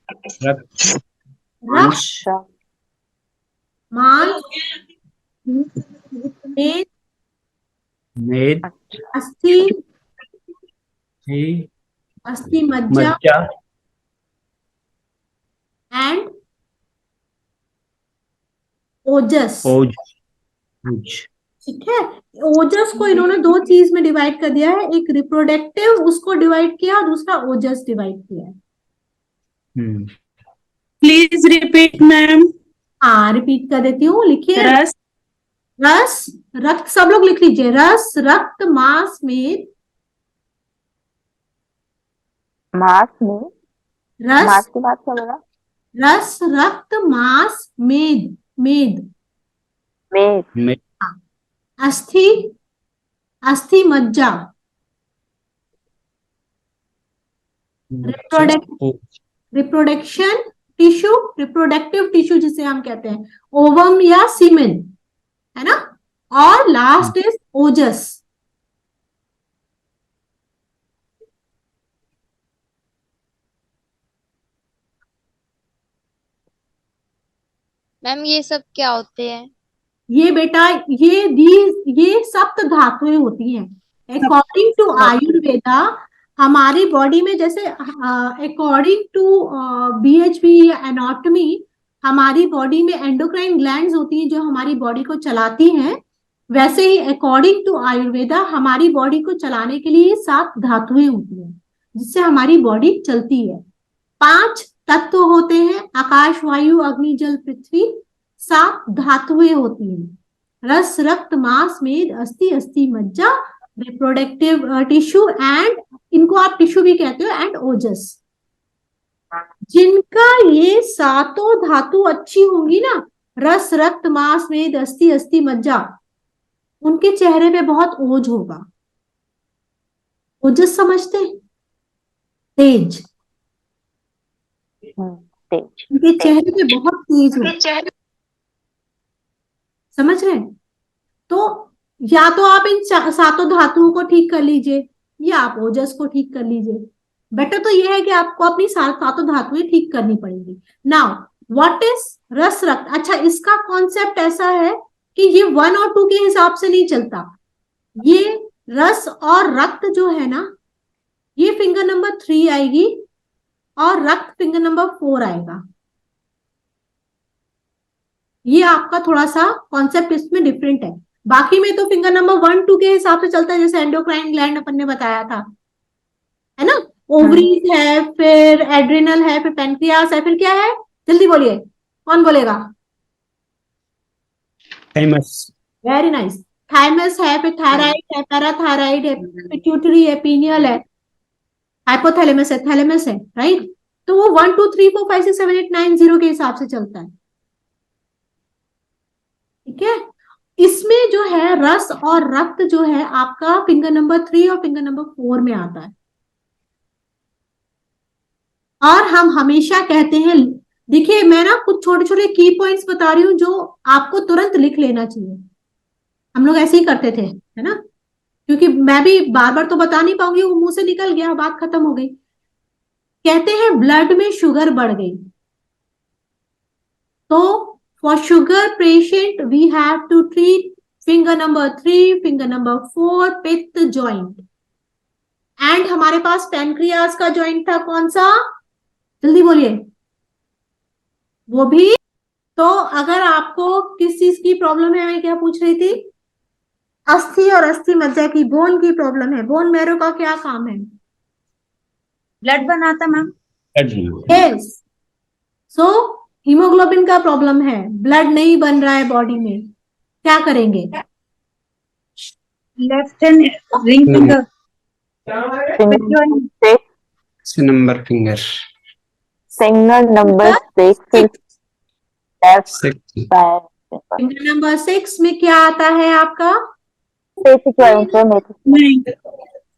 रक्त रक्त, अच्छा, मांस, मेद, मेद अस्थि, ही अस्थि मज्जा मज्जा एंड ओजस। ओज ओज। ठीक है, ओजस को इन्होंने दो चीज में डिवाइड कर दिया है, एक रिप्रोडक्टिव उसको डिवाइड किया और दूसरा ओजस डिवाइड किया है। Please repeat ma'am. हाँ, रिपीट कर देती हूँ, लिखिए। रस, रस, रक्त, सब लोग लिख लीजिए, रस, रक्त, मांस, मेद, मांस में, रस, मांस की बात कर रहा, रस, रक्त, मांस, मेद, मेद, में अस्थि, अस्थि मज्जा, रिप्रोडक्शन टिश्यू, रिप्रोडक्टिव टिश्यू जिसे हम कहते हैं, ओवम या सीमेन, है ना? और लास्ट इज ओजस। मैम ये सब क्या होते हैं? ये बेटा, ये सप्त धातुएं होती हैं अकॉर्डिंग टू आयुर्वेदा। हमारी बॉडी में जैसे अकॉर्डिंग टू बीएचपी या एनाटॉमी, हमारी बॉडी में एंडोक्राइन ग्लैंड्स होती हैं जो हमारी बॉडी को चलाती हैं, वैसे ही अकॉर्डिंग टू आयुर्वेदा हमारी बॉडी को चलाने के लिए 7 धातुएं होती हैं जिससे हमारी बॉडी चलती है। 5 तत्व होते हैं, आकाश, वायु, अग्नि, जल, पृथ्वी। 7 धातुएं होती हैं, रस, रक्त, मांस, मेद, अस्थि, अस्थि मज्जा, रिप्रोडक्टिव टिश्यू एंड, इनको आप टिश्यू भी कहते हो, एंड ओजस। जिनका ये 7 धातु अच्छी होंगी ना, रस, रक्त, मांस, मेद, अस्थि, अस्थि मज्जा, उनके चेहरे पे बहुत ओज होगा। ओजस समझते हैं? तेज, तेज, उनके चेहरे पे बहुत तेज होगा, समझ रहे हैं? तो या तो आप इन 7 धातुओं को ठीक कर लीजिए या आप ओजस को ठीक कर लीजिए। बेटर तो यह है कि आपको अपनी 7 धातुएं ठीक करनी पड़ेंगी। नाउ व्हाट इज रस, रक्त? अच्छा, इसका कॉन्सेप्ट ऐसा है कि ये 1 और 2 के हिसाब से नहीं चलता। ये रस और रक्त जो है ना, ये फिंगर नंबर 3 आएगी और रक्त फिंगर नंबर 4 आएगा। ये आपका थोड़ा सा कॉन्सेप्ट इसमें डिफरेंट है। बाकी में तो फिंगर नंबर 1 2 के हिसाब से चलता है, जैसे एंडोक्राइन ग्लैंड अपन ने बताया था, है ना। ओवरीज है, फिर एड्रिनल है, फिर पेनक्रियास है, फिर क्या है, जल्दी बोलिए, कौन बोलेगा। थाइमस। Very nice. थाइमस है, फिर थायराइड है, पैराथायराइड है, पिट्यूटरी है, पीनियल है, हाइपोथैलेमस है, थैलेमस है, राइट। तो वो 1 2 3 4 5 6 7 8 9 0 के हिसाब से चलता है, ठीक है। इसमें जो है रस और रक्त जो है आपका फिंगर नंबर 3 और फिंगर नंबर 4 में आता है। और हम हमेशा कहते हैं, देखिए मैं ना कुछ छोटे छोटे की पॉइंट्स बता रही हूँ जो आपको तुरंत लिख लेना चाहिए। हम लोग ऐसे ही करते थे, है ना, क्योंकि मैं भी बार बार तो बता नहीं पाऊंगी, वो मुंह से निकल गया, बात खत्म हो गई। कहते हैं ब्लड में शुगर बढ़ गई, तो for sugar patient we have to treat finger number 3 finger number 4 pitta joint. And हमारे पास पैनक्रियास का जॉइंट था, कौन सा, जल्दी बोलिए, वो भी। तो अगर आपको किस चीज की प्रॉब्लम है, मैं क्या पूछ रही थी, अस्थि और अस्थि मज्जा की, बोन की प्रॉब्लम है, बोन मैरो का क्या काम है, ब्लड बनाता मैम। यस। सो हीमोग्लोबिन का प्रॉब्लम है, ब्लड नहीं बन रहा है बॉडी में, क्या करेंगे, left hand ring finger, number finger single number 6 left 6। Finger number 6 में क्या आता है आपका,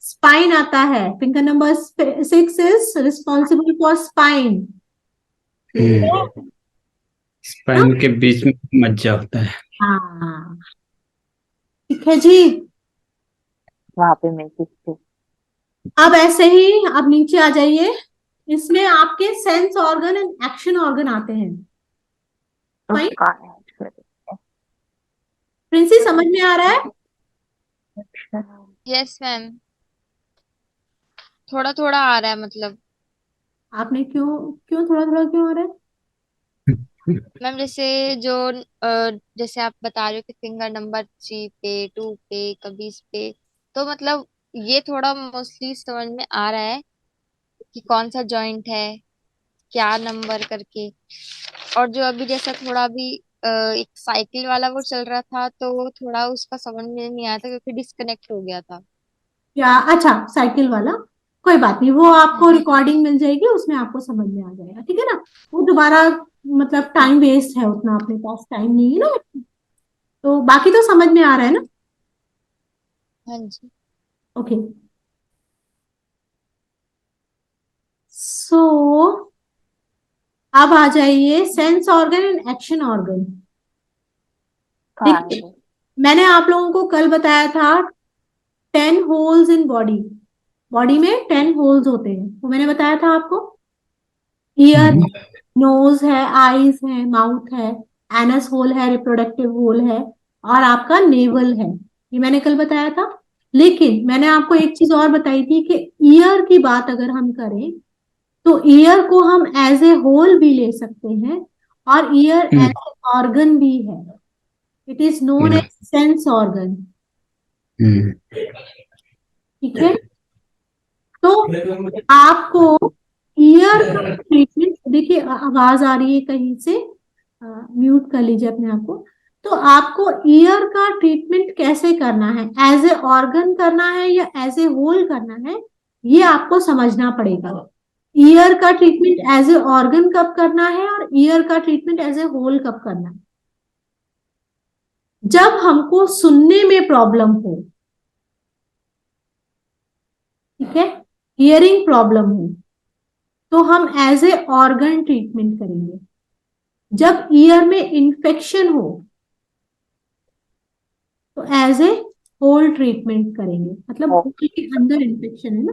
स्पाइन आता है। Finger number 6 is responsible for spine. Spine के बीच में मज्जा होता है। हाँ, ठीक है जी। वहां पे मैजिक थे। अब ऐसे ही अब नीचे आ जाइए, इसमें आपके sense organ and action organ आते हैं। फाइन, प्रिंसी समझ में आ रहा है, यस मैम, थोड़ा थोड़ा आ रहा है मतलब। आपने क्यों क्यों थोड़ा थोड़ा क्यों आ रहा है, मैम जैसे जो जैसे आप बता रहे हो कि फिंगर नंबर 3 पे, 2 पे, कभी इस पे, तो मतलब ये थोड़ा मोस्टली समझ में आ रहा है कि कौन सा जॉइंट है, क्या नंबर करके। और जो अभी जैसा थोड़ा भी एक साइकिल वाला वो चल रहा था, तो वो थोड़ा उसका समझ में नहीं आया था क्योंकि डिस्कनेक्ट हो गया था। क्या, अच्छा साइकिल वाला, कोई बात नहीं, वो आपको रिकॉर्डिंग मिल जाएगी, उसमें आपको समझ में आ जाएगा, ठीक है ना। वो दोबारा मतलब टाइम वेस्ट है, उतना अपने पास टाइम नहीं है ना, तो बाकी तो समझ में आ रहा है ना। हाँ जी। ओके, सो अब आ जाइए sense organ and action organ. देखिए मैंने आप लोगों को कल बताया था 10 होल्स इन बॉडी, बॉडी में 10 होल्स होते हैं, वो मैंने बताया था आपको। ईयर, नोज है, आईज है, माउथ है, एनस होल है, रिप्रोडक्टिव होल है, और आपका नेवल है, ये मैंने कल बताया था। लेकिन मैंने आपको एक चीज और बताई थी कि ईयर की बात अगर हम करें तो ईयर को हम एज ए होल भी ले सकते हैं, और ईयर एज ए ऑर्गन भी है। It is known as sense organ, ठीक है। तो आपको ईयर का ट्रीटमेंट, देखिए आवाज आ रही है कहीं से, म्यूट कर लीजिए अपने आप को। तो आपको ईयर का ट्रीटमेंट कैसे करना है, एज ए ऑर्गन करना है या एज ए होल करना है, ये आपको समझना पड़ेगा। ईयर का ट्रीटमेंट एज ए ऑर्गन कब करना है और ईयर का ट्रीटमेंट एज ए होल कब करना है, जब हमको सुनने में प्रॉब्लम हो, ठीक है, हियरिंग प्रॉब्लम हो, तो हम एज ए ऑर्गन ट्रीटमेंट करेंगे। जब ईयर में इंफेक्शन हो तो एज ए होल ट्रीटमेंट करेंगे, मतलब होल के अंदर इंफेक्शन है ना,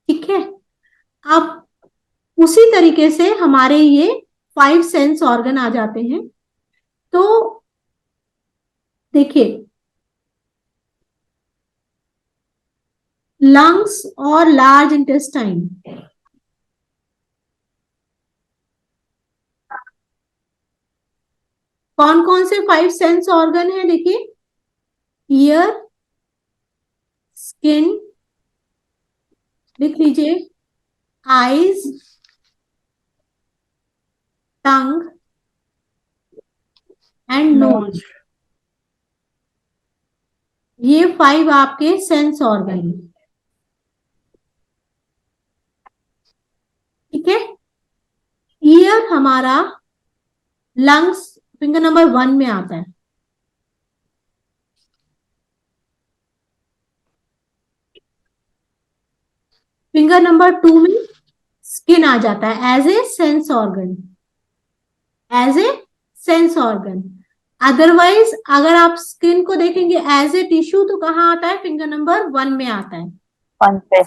ठीक है। अब उसी तरीके से हमारे ये 5 सेंस ऑर्गन आ जाते हैं। तो देखिए लंग्स और लार्ज इंटेस्टाइन, कौन कौन से 5 सेंस ऑर्गन है देखिए, ईयर, स्किन, लिख लीजिए, eyes, tongue and nose. Nose. ये 5 आपके सेंस ऑर्गन है, ठीक है। ईयर हमारा लंग्स फिंगर नंबर 1 में आता है, फिंगर नंबर 2 में स्किन आ जाता है as a sense organ, as a sense organ. Otherwise अगर आप स्किन को देखेंगे एज ए टिश्यू तो कहाँ आता है, फिंगर नंबर 1 में आता है। 1 पे।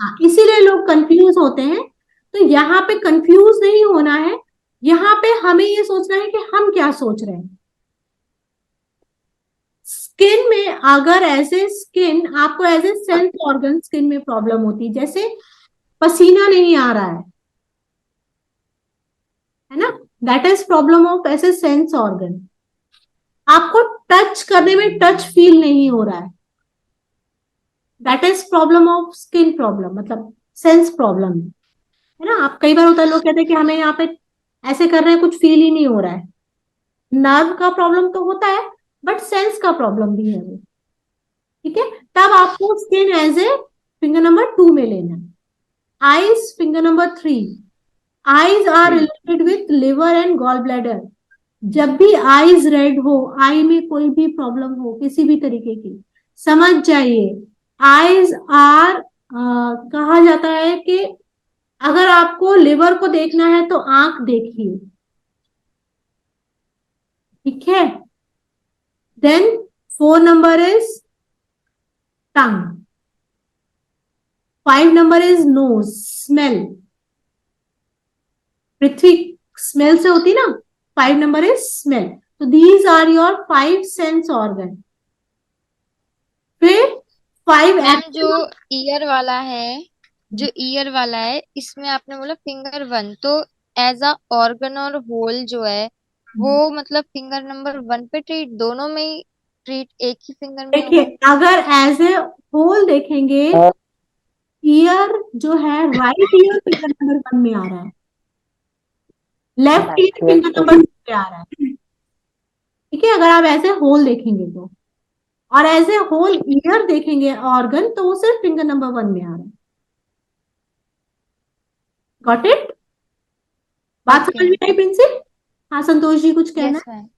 हाँ, इसीलिए लोग कंफ्यूज होते हैं। तो यहाँ पे कंफ्यूज नहीं होना है, यहाँ पे हमें ये सोचना है कि हम क्या सोच रहे हैं। स्किन में अगर एज ए स्किन आपको as a sense organ skin में प्रॉब्लम होती है, जैसे पसीना नहीं आ रहा है ना, that is problem of as a sense organ. आपको टच करने में टच फील नहीं हो रहा है, that is problem of skin problem, मतलब सेंस प्रॉब्लम है ना। आप कई बार होता है लोग कहते हैं कि हमें यहाँ पे ऐसे कर रहे हैं कुछ फील ही नहीं हो रहा है, नर्व का प्रॉब्लम तो होता है बट सेंस का प्रॉब्लम भी है वो, ठीक है। तब आपको skin as a finger number 2 में लेना है। Eyes finger number 3, eyes are related with liver and gall bladder. जब भी आईज रेड हो, आई में कोई भी प्रॉब्लम हो किसी भी तरीके की, समझ जाइए आईज आर, कहा जाता है कि अगर आपको लिवर को देखना है तो आंख देखिए, ठीक है। Then 4 number is tongue, 5 number is nose, smell, पृथ्वी स्मेल से होती ना, 5 नंबर इज स्मेल। तो these are your 5 sense organ. फिर 5 मैम जो ईयर वाला है, जो ईयर वाला है इसमें आपने बोला फिंगर 1, तो एज अ ऑर्गन और होल जो है वो मतलब फिंगर नंबर 1 पे ट्रीट, दोनों में ही ट्रीट एक ही फिंगर में देखिए, होगा? अगर एज ए होल देखेंगे, ईयर जो है राइट ईयर फिंगर नंबर 1 में आ रहा है, लेफ्ट ईयर फिंगर नंबर 2 पे आ रहा है, ठीक है। अगर आप एज ए होल देखेंगे तो, और एज ए होल ईयर देखेंगे ऑर्गन तो वो सिर्फ फिंगर नंबर 1 में आ रहा है। Got it? बात समझ में आई प्रिंसिप? हाँ संतोष जी कुछ कहना? Yes ma'am.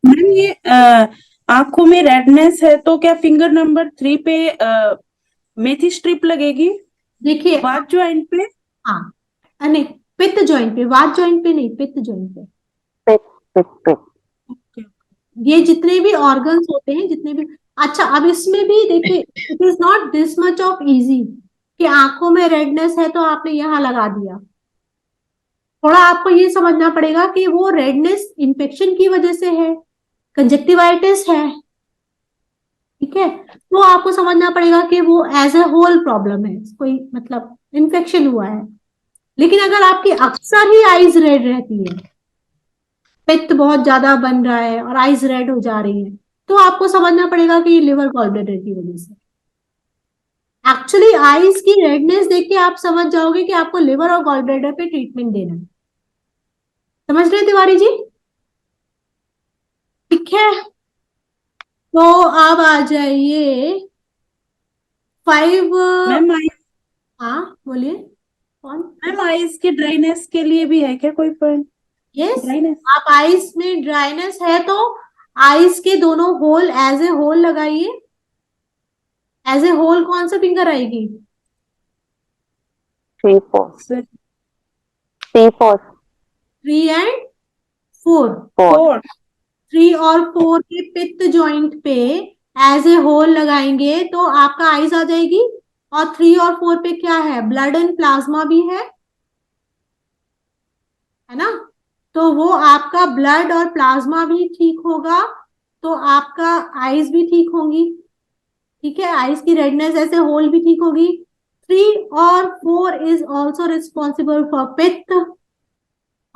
मैम ये आंखों में रेडनेस है तो क्या फिंगर नंबर 3 पे मेथी स्ट्रिप लगेगी देखिए, बात ज्वाइंट पे? हाँ नहीं, पित्त जॉइंट पे, वात जॉइंट पे नहीं, पित्त जॉइंट पे। ये जितने भी ऑर्गन्स होते हैं, जितने भी, अच्छा अब इसमें भी देखिए, it is not this much of easy कि आंखों में रेडनेस है तो आपने यहाँ लगा दिया। थोड़ा आपको ये समझना पड़ेगा कि वो रेडनेस इन्फेक्शन की वजह से है, कंजक्टिवाइटिस है, ठीक है। तो आपको समझना पड़ेगा कि वो एज ए होल प्रॉब्लम है, कोई मतलब इन्फेक्शन हुआ है। लेकिन अगर आपकी अक्सर ही आईज रेड रहती है, पित्त बहुत ज्यादा बन रहा है और आईज रेड हो जा रही है, तो आपको समझना पड़ेगा कि ये लिवर गॉल ब्लैडर की वजह से। एक्चुअली आईज की रेडनेस देख के आप समझ जाओगे कि आपको लिवर और गॉल ब्लैडर पे ट्रीटमेंट देना है। समझ रहे तिवारी जी? ठीक है, तो अब आ जाइए 5। मैम हाँ बोलिए, कौन? मैम आईज की ड्राइनेस के लिए भी है क्या कोई पॉइंट? यस, ड्राइनेस आप आईज में ड्राइनेस है तो आईज के दोनों होल एज ए होल लगाइए। एज ए होल कौन सा फिंगर आएगी? 3 4 3 एंड 4। 4 3 और 4 के पित्त जॉइंट पे एज ए होल लगाएंगे तो आपका आईज आ जाएगी। और 3 और 4 पे क्या है, ब्लड एंड प्लाज्मा भी है ना। तो वो आपका ब्लड और प्लाज्मा भी ठीक होगा तो आपका आईज भी ठीक होंगी, ठीक है। आईज की रेडनेस ऐसे होल भी ठीक होगी। 3 और 4 इज ऑल्सो रिस्पॉन्सिबल फॉर पित्त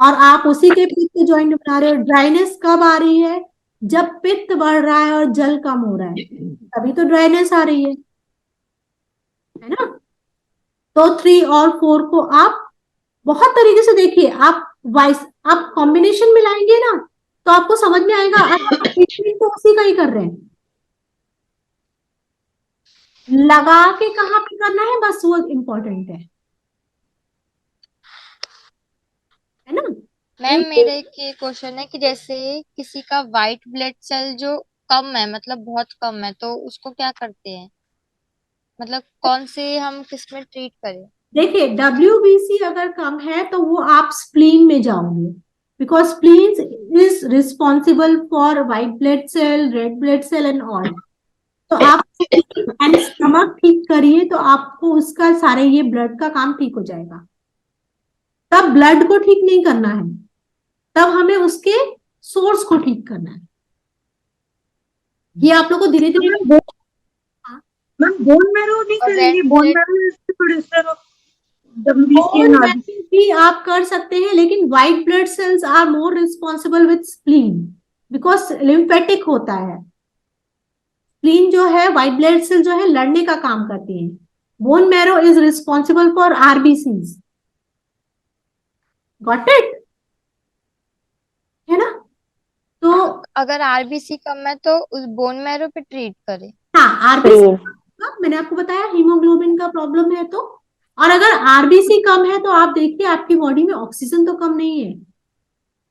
और आप उसी के पित्त ज्वाइंट बना रहे हो। ड्राइनेस कब आ रही है? जब पित्त बढ़ रहा है और जल कम हो रहा है, तभी तो ड्राइनेस आ रही है ना। तो 3 और 4 को आप बहुत तरीके से देखिए। आप कॉम्बिनेशन मिलाएंगे ना, तो आपको समझ में आएगा। आप ट्रीटमेंट तो उसी का ही कर रहे हैं, लगा के कहाँ पे करना है, बस वो इम्पोर्टेंट है ना। मैम मेरा एक ये क्वेश्चन है कि जैसे किसी का वाइट ब्लड सेल जो कम है, मतलब बहुत कम है, तो उसको क्या करते हैं? मतलब कौन से हम किस में ट्रीट करें? देखिए, WBC अगर कम है तो वो आप स्प्लीन में जाओगे, because spleen is responsible for white blood cell, red blood cell and all. तो आप एंड स्टमक ठीक करिए, तो आपको उसका सारे ये ब्लड का काम ठीक हो जाएगा। तब ब्लड को ठीक नहीं करना है, तब हमें उसके सोर्स को ठीक करना है। ये आप लोग को धीरे धीरे। मैम बोन मैरो नहीं और करेंगे? Red bone blood marrow is producer of WBC bone and marrow भी आप कर सकते हैं, लेकिन white blood cells are more responsible with spleen, because lymphatic होता है। स्प्लीन जो है, व्हाइट ब्लड सेल जो है लड़ने का काम करती है। Bone marrow is responsible for RBCs। Got it? है ना। तो अगर आरबीसी कम है तो उस बोन मैरो पे ट्रीट करें। हाँ, RBC स्प्लीन। मैंने आपको बताया हीमोग्लोबिन का प्रॉब्लम है तो। और अगर RBC कम है तो आप देखिए आपकी बॉडी में ऑक्सीजन तो कम नहीं है,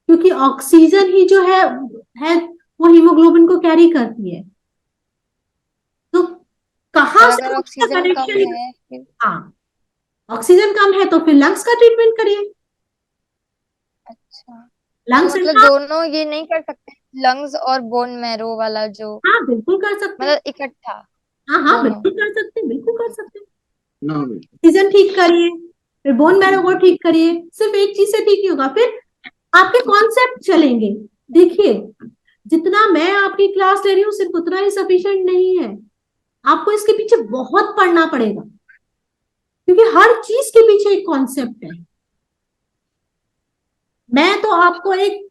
क्योंकि ऑक्सीजन ही जो है वो हीमोग्लोबिन को कैरी करती है। तो कहाँ और से अगर उसका ऑक्सीजन कम कनेक्शन? है फिर? हाँ, ऑक्सीजन कम है तो फिर लंग्स का ट्रीटमेंट करिए। अच्छा, तो लंग्स मतलब दोनों ये नहीं कर सकते, लंग्स और बोन मैरो वाला जो, हाँ बिल्कुल कर सकते हैं। मतलब इकट्ठा हाँ हाँ दोनों? बिल्कुल कर सकते हैं, बिल्कुल कर सकते हैं। ऑक्सीजन ठीक करिए, फिर बोन मैरो को ठीक करिए। सिर्फ एक चीज से ठीक नहीं होगा, फिर आपके कॉन्सेप्ट चलेंगे। देखिए, जितना मैं आपकी क्लास ले रही हूँ सिर्फ उतना ही सफिशिएंट नहीं है, आपको इसके पीछे बहुत पढ़ना पड़ेगा, क्योंकि हर चीज के पीछे एक कॉन्सेप्ट है। मैं तो आपको एक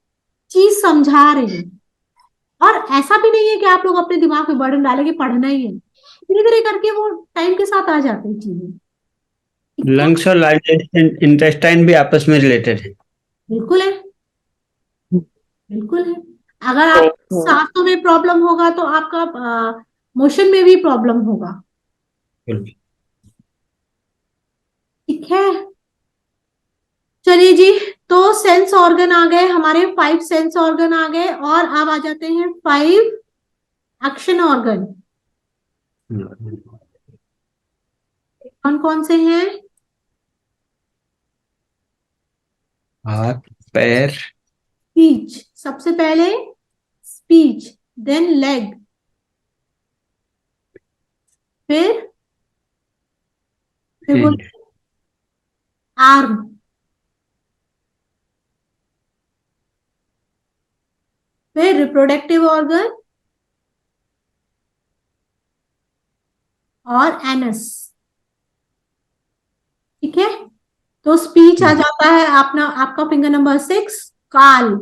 चीज समझा रही हूँ, और ऐसा भी नहीं है कि आप लोग अपने दिमाग में बर्डन डालेंगे पढ़ना ही है। धीरे धीरे करके वो टाइम के साथ आ जाती है चीजें। लंग्स और लार्ज इंटेस्टाइन भी आपस में रिलेटेड है। बिल्कुल है, बिल्कुल है। अगर आप सांसों में प्रॉब्लम होगा तो आपका मोशन में भी प्रॉब्लम होगा। ठीक है, चलिए जी। तो सेंस ऑर्गन आ गए हमारे, 5 सेंस ऑर्गन आ गए, और अब आ जाते हैं 5 एक्शन ऑर्गन। कौन कौन से हैं? हाथ, पैर, स्पीच, सबसे पहले स्पीच, देन लेग, फिर बोल हैंड, आर्म, फिर रिप्रोडक्टिव ऑर्गन और एनस। ठीक है, तो स्पीच आ जाता है अपना, आपका फिंगर नंबर 6 काल।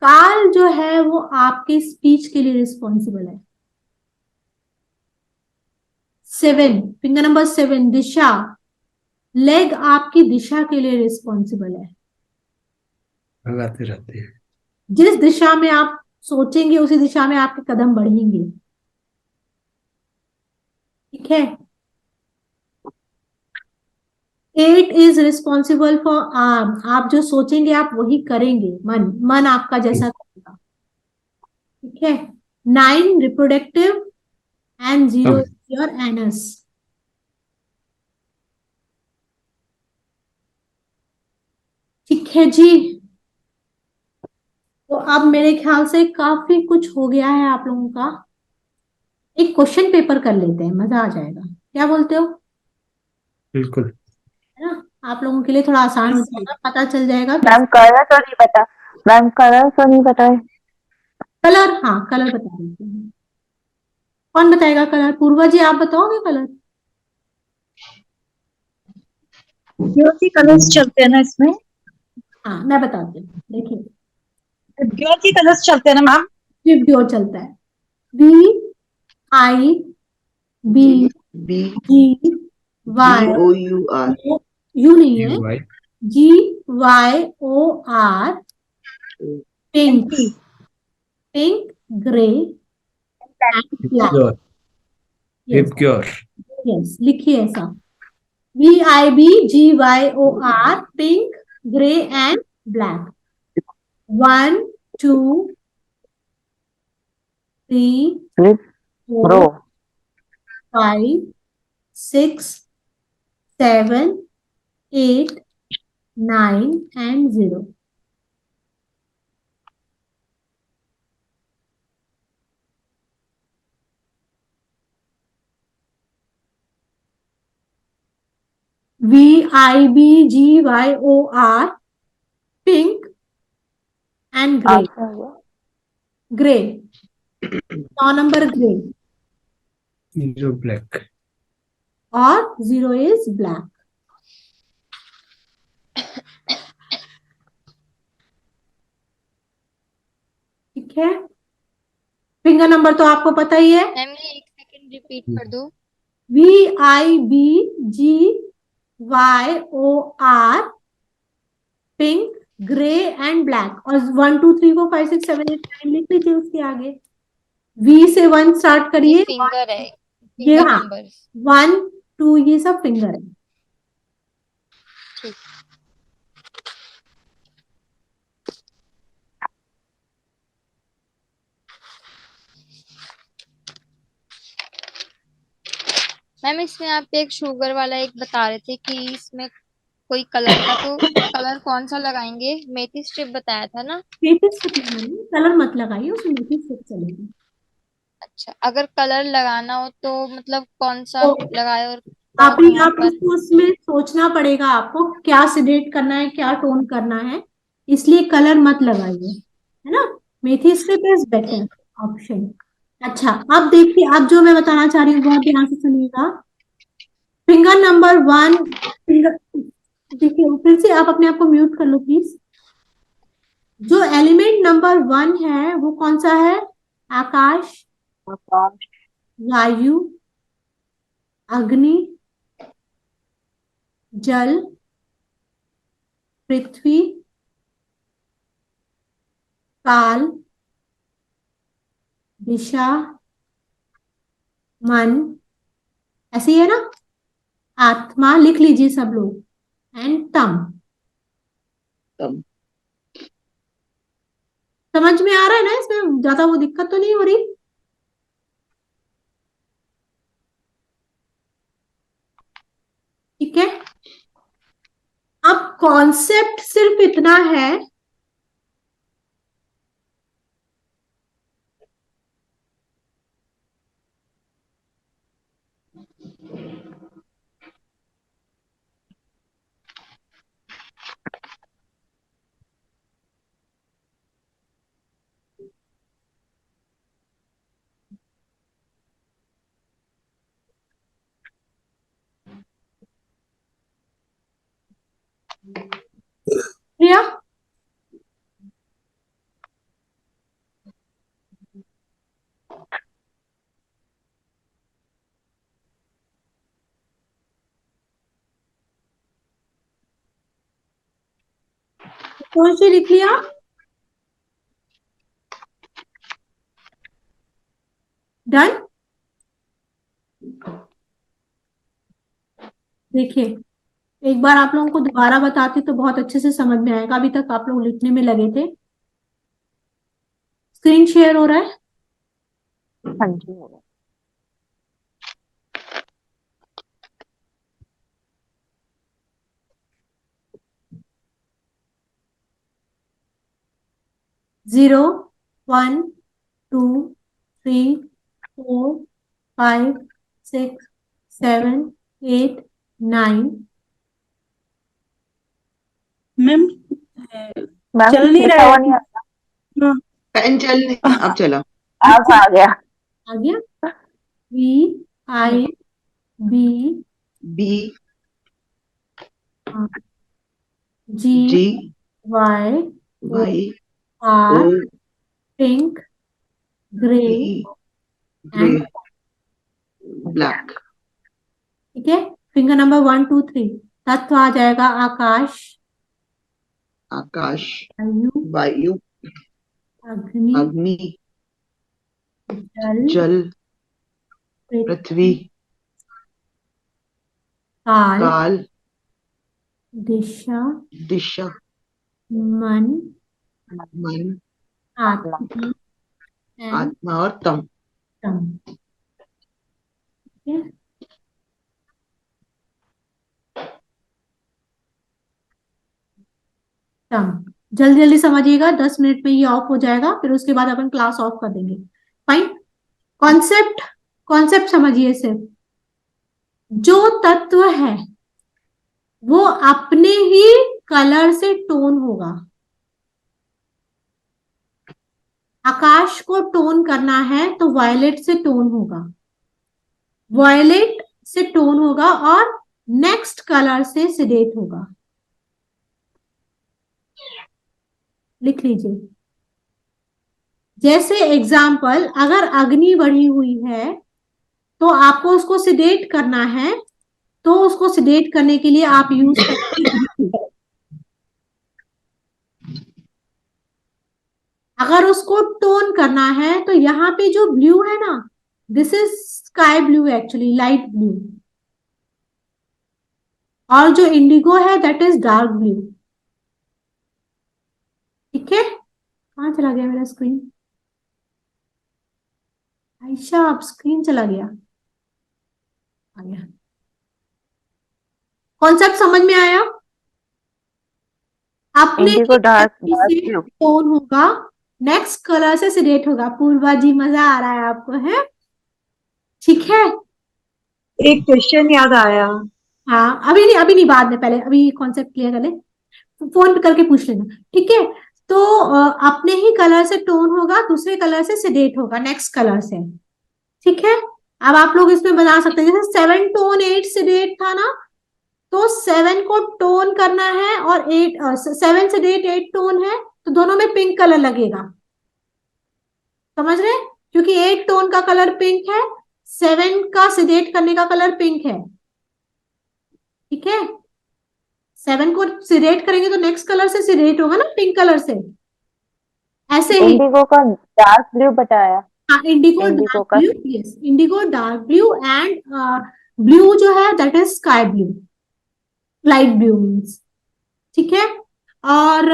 काल जो है वो आपके स्पीच के लिए रिस्पॉन्सिबल है। 7, फिंगर नंबर 7 दिशा। लेग आपकी दिशा के लिए रिस्पॉन्सिबल है। लगाते रहते हैं। जिस दिशा में आप सोचेंगे उसी दिशा में आपके कदम बढ़ेंगे। ठीक है। 8 इज रिस्पॉन्सिबल फॉर आर्म। आप जो सोचेंगे आप वही करेंगे, मन मन आपका जैसा करेगा। ठीक है। 9 रिप्रोडक्टिव एंड 0 योर एनस। ठीक है जी। तो अब मेरे ख्याल से काफी कुछ हो गया है आप लोगों का। एक क्वेश्चन पेपर कर लेते हैं, मजा आ जाएगा। क्या बोलते हो? बिल्कुल। है ना, आप लोगों के लिए थोड़ा आसान हो जाएगा, पता चल जाएगा। मैम कलर तो नहीं बता, मैम कलर तो नहीं बताए। कलर, हाँ कलर बता देते हैं। कौन बताएगा कलर? पूर्वा जी आप बताओगे कलर? जो सी कलर्स चलते हैं ना इसमें, हाँ मैं बताती हूँ, देखिए विबग्योर के कलर्स चलते हैं ना मैम? विबग्योर चलता है, VIBGYOR, B Y GOUR U नहीं है, UI GYOR, pink, P. Pink, grey and black. Pure yes Pure yes, लिखिए ऐसा, VIBGYOR, pink, grey and black. 1 2 3 Flip 4 Pro 5 6 7 8 9 and 0. VIBGYOR, pink and gray. आपका हो गया। Gray, 9 number gray, Zero black और 0 is black. ठीक है, फिंगर नंबर तो आपको पता ही है, मैम ये एक सेकंड रिपीट कर दो। VIBGYOR, pink, grey and black, और 1 2 3 4 5 6 7 8 9 लिख लीजिए उसके आगे। V से 1 स्टार्ट ये करिए, फिंगर है, ये फिंगर हाँ नंबर्स। 1 2 ये सब फिंगर है। ठीक। मैम इसमें आप एक शुगर वाला एक बता रहे थे कि इसमें कोई कलर का, तो कलर कौन सा लगाएंगे? मेथी स्ट्रिप बताया था ना? मेथी स्टिक लगाइए, कलर मत लगाइए, उसमें मेथी स्टिक चलेगी। अच्छा, अगर कलर लगाना हो तो मतलब कौन सा तो लगाए और आप कहाँ पर? उसको उसमें सोचना पड़ेगा आपको, क्या सिडेट करना है, क्या टोन करना है, इसलिए कलर मत लगाइए, है ना। मेथी स्ट्रिप इज बेटर ऑप्शन। अच्छा, अब देखिए, अब जो मैं बताना चाह रही हूँ बहुत ध्यान से सुनिएगा। फिंगर नंबर 1, फिंगर, देखिए फिर से आप अपने आप को म्यूट कर लो प्लीज। जो एलिमेंट नंबर 1 है वो कौन सा है? आकाश, आकाश वायु, अग्नि, जल, पृथ्वी, काल, दिशा, मन, ऐसे ही है ना, आत्मा लिख लीजिए सब लोग, एंड तम। तम समझ में आ रहा है ना, इसमें ज्यादा वो दिक्कत तो नहीं हो रही? ठीक है, अब कॉन्सेप्ट सिर्फ इतना है, प्रिया कौन सी लिख लिया? डन। देखिए, एक बार आप लोगों को दोबारा बताती तो बहुत अच्छे से समझ में आएगा, अभी तक आप लोग लिखने में लगे थे। स्क्रीन शेयर हो रहा है? हाँ जी हो गया। 0 1 2 3 4 5 6 7 8 9। मैम मैम चल नहीं लिखा रहा हुआ है। नहीं आता। हाँ, पेन चल नहीं, अब चला। अब आ गया। आ गया। VIB B G ji Y, Y, R, O, pink, gray P, and gray, black. ठीक है। फिंगर नंबर 1 2 3 तत्व आ जाएगा आकाश, आकाश, वायु, वायु, अग्नि, अग्नि, जल, जल, पृथ्वी, पृथ्वी, काल, काल, दिशा, दिशा, मन, मन, आत्मा। आत्मा एंड आत्मा और तम। तम। ठीक है। तम जल्दी जल्दी समझिएगा, 10 मिनट में ये ऑफ हो जाएगा, फिर उसके बाद अपन क्लास ऑफ कर देंगे। फाइन। कॉन्सेप्ट कॉन्सेप्ट समझिए सिर्फ। जो तत्व है वो अपने ही कलर से टोन होगा। आकाश को टोन करना है तो वायलेट से टोन होगा, वायलेट से टोन होगा और नेक्स्ट कलर से सिडेट होगा। लिख लीजिए। जैसे एग्जाम्पल, अगर अग्नि बढ़ी हुई है तो आपको उसको सिडेट करना है, तो उसको सिडेट करने के लिए आप यूज करेंगे। अगर उसको टोन करना है तो यहाँ पे जो ब्लू है ना, this is sky blue, actually light blue, और जो इंडिगो है दैट इज डार्क ब्लू। ठीक है। कहाँ चला गया मेरा स्क्रीन? आयशा, आप स्क्रीन चला गया। आ गया। कॉन्सेप्ट समझ में आया? अपने इंडिगो डार्क से ब्लू। टोन होगा, नेक्स्ट कलर से सिलेक्ट होगा। पूर्वा जी, मजा आ रहा है आपको, है? ठीक है। एक क्वेश्चन याद आया। हाँ, अभी नहीं, बाद में, पहले अभी कॉन्सेप्ट क्लियर कर ले, फोन पे करके पूछ लेना। ठीक है। तो अपने ही कलर से टोन होगा, दूसरे कलर से सिडेट होगा, नेक्स्ट कलर से। ठीक है। अब आप लोग इसमें बना सकते हैं, जैसे 7 टोन 8 सिडेट था ना, तो 7 को टोन करना है और 7 सिडेट 8 टोन है, तो दोनों में पिंक कलर लगेगा। समझ रहे? क्योंकि 8 टोन का कलर पिंक है, 7 का सिडेट करने का कलर पिंक है। ठीक है। 7 को सिडेट करेंगे तो नेक्स्ट कलर से सिडेट होगा ना, पिंक कलर से। ऐसे ही इंडिगो का डार्क ब्लू बताया। इंडिगो इंडिगो डार्क का blue, yes, Indigo dark blue and blue जो है that is sky blue, light blue means. ठीक है। और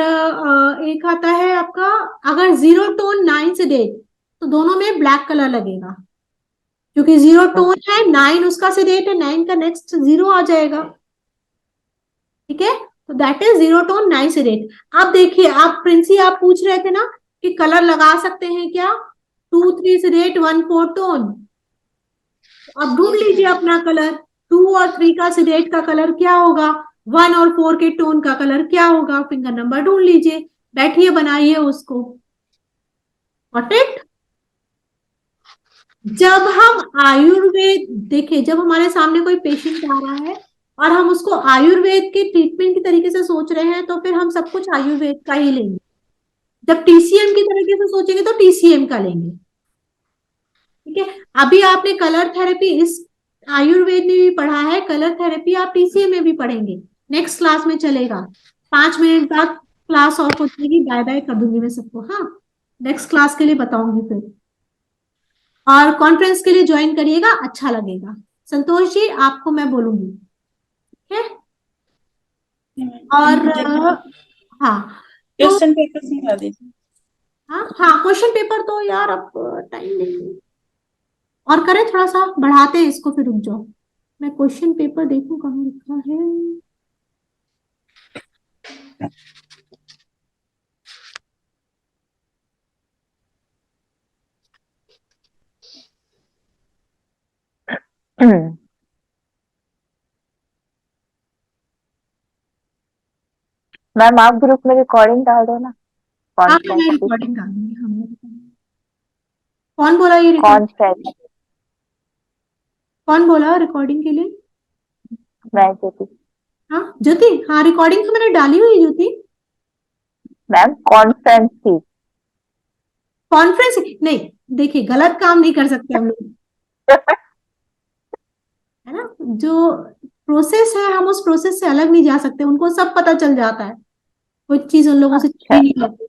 एक आता है आपका, अगर 0 टोन 9 सिडेट, तो दोनों में ब्लैक कलर लगेगा, क्योंकि 0 टोन है, 9 उसका सिडेट है, 9 का नेक्स्ट 0 आ जाएगा। ठीक है। तो दैट इज 0 टोन 9 सिडेट। अब देखिए, आप प्रिंसी, आप पूछ रहे थे ना कि कलर लगा सकते हैं क्या, 2 3 सिडेट 1 4 टोन। अब ढूंढ लीजिए अपना कलर, 2 और 3 का सिडेट का कलर क्या होगा, 1 और 4 के टोन का कलर क्या होगा, फिंगर नंबर ढूंढ लीजिए, बैठिए बनाइए उसको। Got it? जब हम आयुर्वेद, देखिए, जब हमारे सामने कोई पेशेंट आ रहा है और हम उसको आयुर्वेद के ट्रीटमेंट की तरीके से सोच रहे हैं, तो फिर हम सब कुछ आयुर्वेद का ही लेंगे। जब टीसीएम की तरीके से सोचेंगे तो टीसीएम का लेंगे। ठीक है। अभी आपने कलर थेरेपी इस आयुर्वेद में भी पढ़ा है, कलर थेरेपी आप टीसीएम में भी पढ़ेंगे, नेक्स्ट क्लास में चलेगा। 5 मिनट बाद क्लास ऑफ हो जाएगी, बाय बाय कर दूंगी मैं सबको। हाँ, नेक्स्ट क्लास के लिए बताऊंगी फिर, और कॉन्फ्रेंस के लिए ज्वाइन करिएगा, अच्छा लगेगा। संतोष जी, आपको मैं बोलूंगी। ठीक है। और हाँ, तो क्वेश्चन पेपर निकाल दीजिए। हाँ हाँ, क्वेश्चन पेपर तो यार अब टाइम नहीं है, और करें थोड़ा सा बढ़ाते हैं इसको, फिर रुक जाओ, मैं क्वेश्चन पेपर देखूं कहाँ लिखा है। मैम आप ग्रुप में रिकॉर्डिंग डाल दो ना। हाँ, कौन मैं सा रिकॉर्डिंग डालूंगी, हमने कौन बोला ये कौन रिकॉर्डिंग? सा कौन बोला रिकॉर्डिंग के लिए? मैं ज्योति। हाँ ज्योति, हाँ रिकॉर्डिंग तो मैंने डाली हुई है ज्योति। मैम कॉन्फ्रेंस थी। कॉन्फ्रेंस नहीं, देखिए गलत काम नहीं कर सकते हम लोग, है ना। जो प्रोसेस है हम उस प्रोसेस से अलग नहीं जा सकते, उनको सब पता चल जाता है, कोई चीज उन लोगों से अच्छा। छुपी नहीं जाती,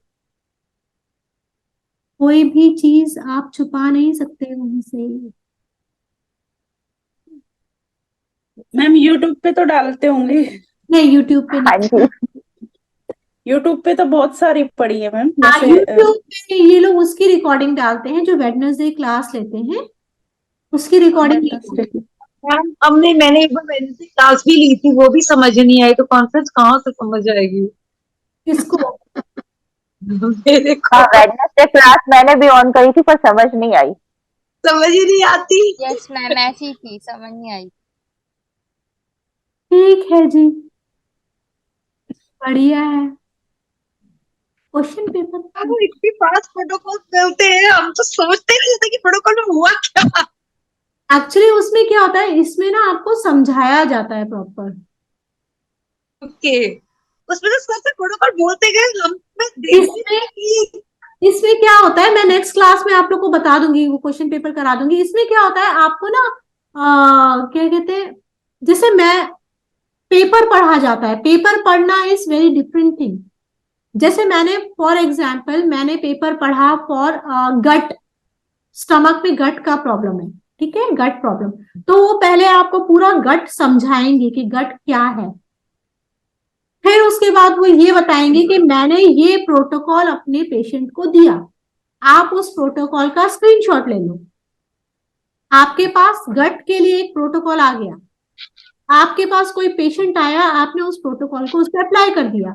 कोई भी चीज आप छुपा नहीं सकते उनसे। मैम यूट्यूब पे तो डालते होंगे। नहीं, यूट्यूब पे हाँ नहीं। जी। यूट्यूब पे तो बहुत सारी पड़ी है मैम, हाँ, जैसे यूट्यूब पे ये लोग उसकी रिकॉर्डिंग डालते हैं जो वेडनेसडे क्लास लेते हैं, उसकी रिकॉर्डिंग। मैंने एक बार वेडनेसडे क्लास भी ली थी, वो भी समझ नहीं आई, तो कॉन्फ्रेंस कहाँ से समझ आएगी किसको? मेरे को हाँ वेडनेसडे क्लास मैंने भी ऑन करी थी पर समझ नहीं आई। समझ ही नहीं आती। यस मैम, ऐसी थी, समझ नहीं आई। ठीक है जी, बढ़िया है। क्वेश्चन पेपर वो इतनी फास्ट प्रोटोकॉल मिलते हैं, हम तो सोचते नहीं थे कि प्रोटोकॉल में हुआ क्या। एक्चुअली उसमें क्या होता है, इसमें ना आपको समझाया जाता है प्रॉपर। ओके, उसमें तो सर से प्रोटोकॉल बोलते गए, हम देखते इसमें कि इसमें क्या होता है, मैं नेक्स्ट क्लास में आप लोग को बता दूंगी, वो क्वेश्चन पेपर करा दूंगी। इसमें क्या होता है आपको ना क्या कहते हैं, जैसे मैं पेपर पढ़ा जाता है, पेपर पढ़ना इज वेरी डिफरेंट थिंग। जैसे मैंने फॉर एग्जाम्पल मैंने पेपर पढ़ा फॉर गट, स्टमक में गट का प्रॉब्लम है, ठीक है, गट प्रॉब्लम। तो वो पहले आपको पूरा गट समझाएंगे कि गट क्या है, फिर उसके बाद वो ये बताएंगे कि मैंने ये प्रोटोकॉल अपने पेशेंट को दिया, आप उस प्रोटोकॉल का स्क्रीनशॉट ले लो। आपके पास गट के लिए एक प्रोटोकॉल आ गया, आपके पास कोई पेशेंट आया, आपने उस प्रोटोकॉल को उस पर अप्लाई कर दिया।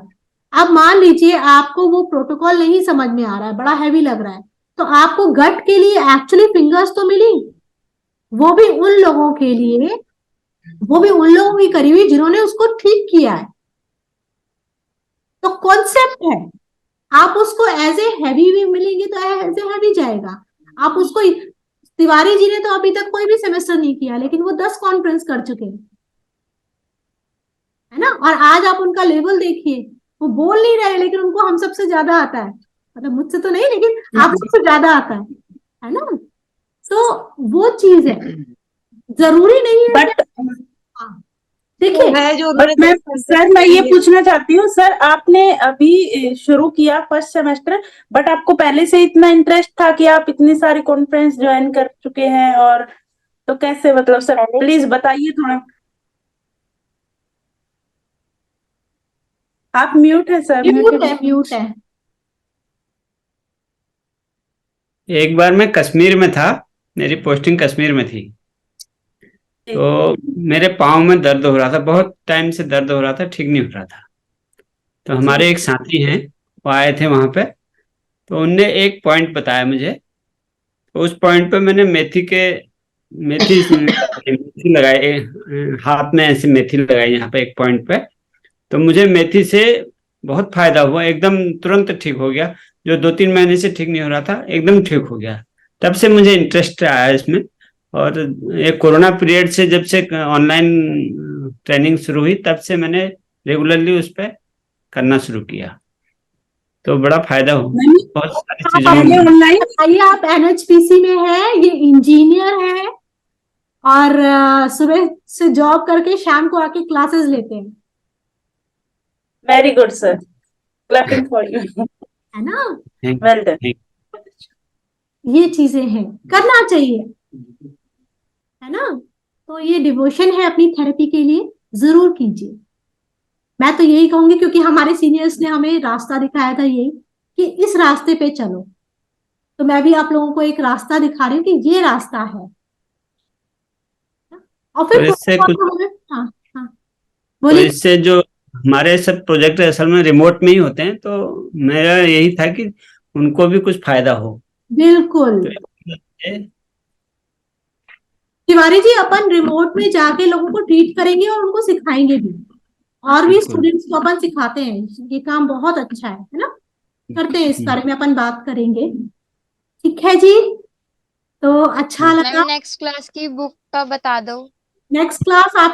अब मान लीजिए आपको वो प्रोटोकॉल नहीं समझ में आ रहा है, बड़ा हैवी लग रहा है, तो आपको गट के लिए एक्चुअली फिंगर्स तो मिली, वो भी उन लोगों के लिए, वो भी उन लोगों की करी हुई जिन्होंने उसको ठीक किया है। तो कॉन्सेप्ट है, आप उसको एज ए हैवी भी मिलेंगे तो एज ए हैवी जाएगा। आप उसको, तिवारी जी ने तो अभी तक कोई भी सेमेस्टर नहीं किया, लेकिन वो 10 कॉन्फ्रेंस कर चुके हैं, है ना। और आज आप उनका लेवल देखिए, वो बोल नहीं रहे लेकिन उनको हम सबसे ज्यादा आता है, मतलब मुझसे तो नहीं लेकिन आप सबसे ज्यादा आता है ना। तो वो चीज है, जरूरी नहीं है बट हाँ, देखिए है जो बट मैं सर मैं ये पूछना चाहती हूँ सर, आपने अभी शुरू किया फर्स्ट सेमेस्टर, बट आपको पहले से इतना इंटरेस्ट था कि आप इतनी सारी कॉन्फ्रेंस ज्वाइन कर चुके हैं, और तो कैसे, मतलब सर प्लीज बताइए थोड़ा। आप म्यूट है सर, म्यूट है। एक बार मैं कश्मीर में था, मेरी पोस्टिंग कश्मीर में थी, तो मेरे पाँव में दर्द हो रहा था, बहुत टाइम से दर्द हो रहा था, ठीक नहीं हो रहा था। तो हमारे एक साथी हैं, वो आए थे वहां पे, तो उनने एक पॉइंट बताया मुझे, तो उस पॉइंट पे मैंने मेथी लगाई, हाथ में ऐसे मेथी लगाई यहाँ पे एक पॉइंट पे, तो मुझे मेथी से बहुत फायदा हुआ, एकदम तुरंत ठीक हो गया। जो 2-3 महीने से ठीक नहीं हो रहा था, एकदम ठीक हो गया। तब से मुझे इंटरेस्ट आया इसमें। और ये कोरोना पीरियड से, जब से ऑनलाइन ट्रेनिंग शुरू हुई, तब से मैंने रेगुलरली उस पर करना शुरू किया, तो बड़ा फायदा हुआ बहुत सारी चीजों में। ऑनलाइन बताइए, आप एनएचपीसी में है, ये इंजीनियर है और सुबह से जॉब करके शाम को आके क्लासेस लेते हैं, very good sir, clapping for you, है ना। Well done. ये चीजें हैं, करना चाहिए, है ना। तो ये डिवोशन है अपनी थेरेपी के लिए, जरूर कीजिए। मैं तो यही कहूंगी, क्योंकि हमारे सीनियर्स ने हमें रास्ता दिखाया था यही कि इस रास्ते पे चलो, तो मैं भी आप लोगों को एक रास्ता दिखा रही हूँ कि ये रास्ता है। और फिर तो इससे कुछ, हाँ हाँ तो बोलिए। इससे जो हमारे सब प्रोजेक्ट असल में रिमोट में ही होते हैं, तो मेरा यही था कि उनको भी कुछ फायदा हो। बिल्कुल तो ये तिवारी जी, अपन रिमोट में जाके लोगों को ट्रीट करेंगे और उनको सिखाएंगे भी, और भी बिल्कुल। स्टूडेंट्स को अपन सिखाते हैं, ये काम बहुत अच्छा है ना। करते हैं, इस बारे में अपन बात करेंगे, ठीक है जी। तो अच्छा लगा। मैम नेक्स्ट क्लास की बुक का बता दो। नेक्स्ट क्लास आप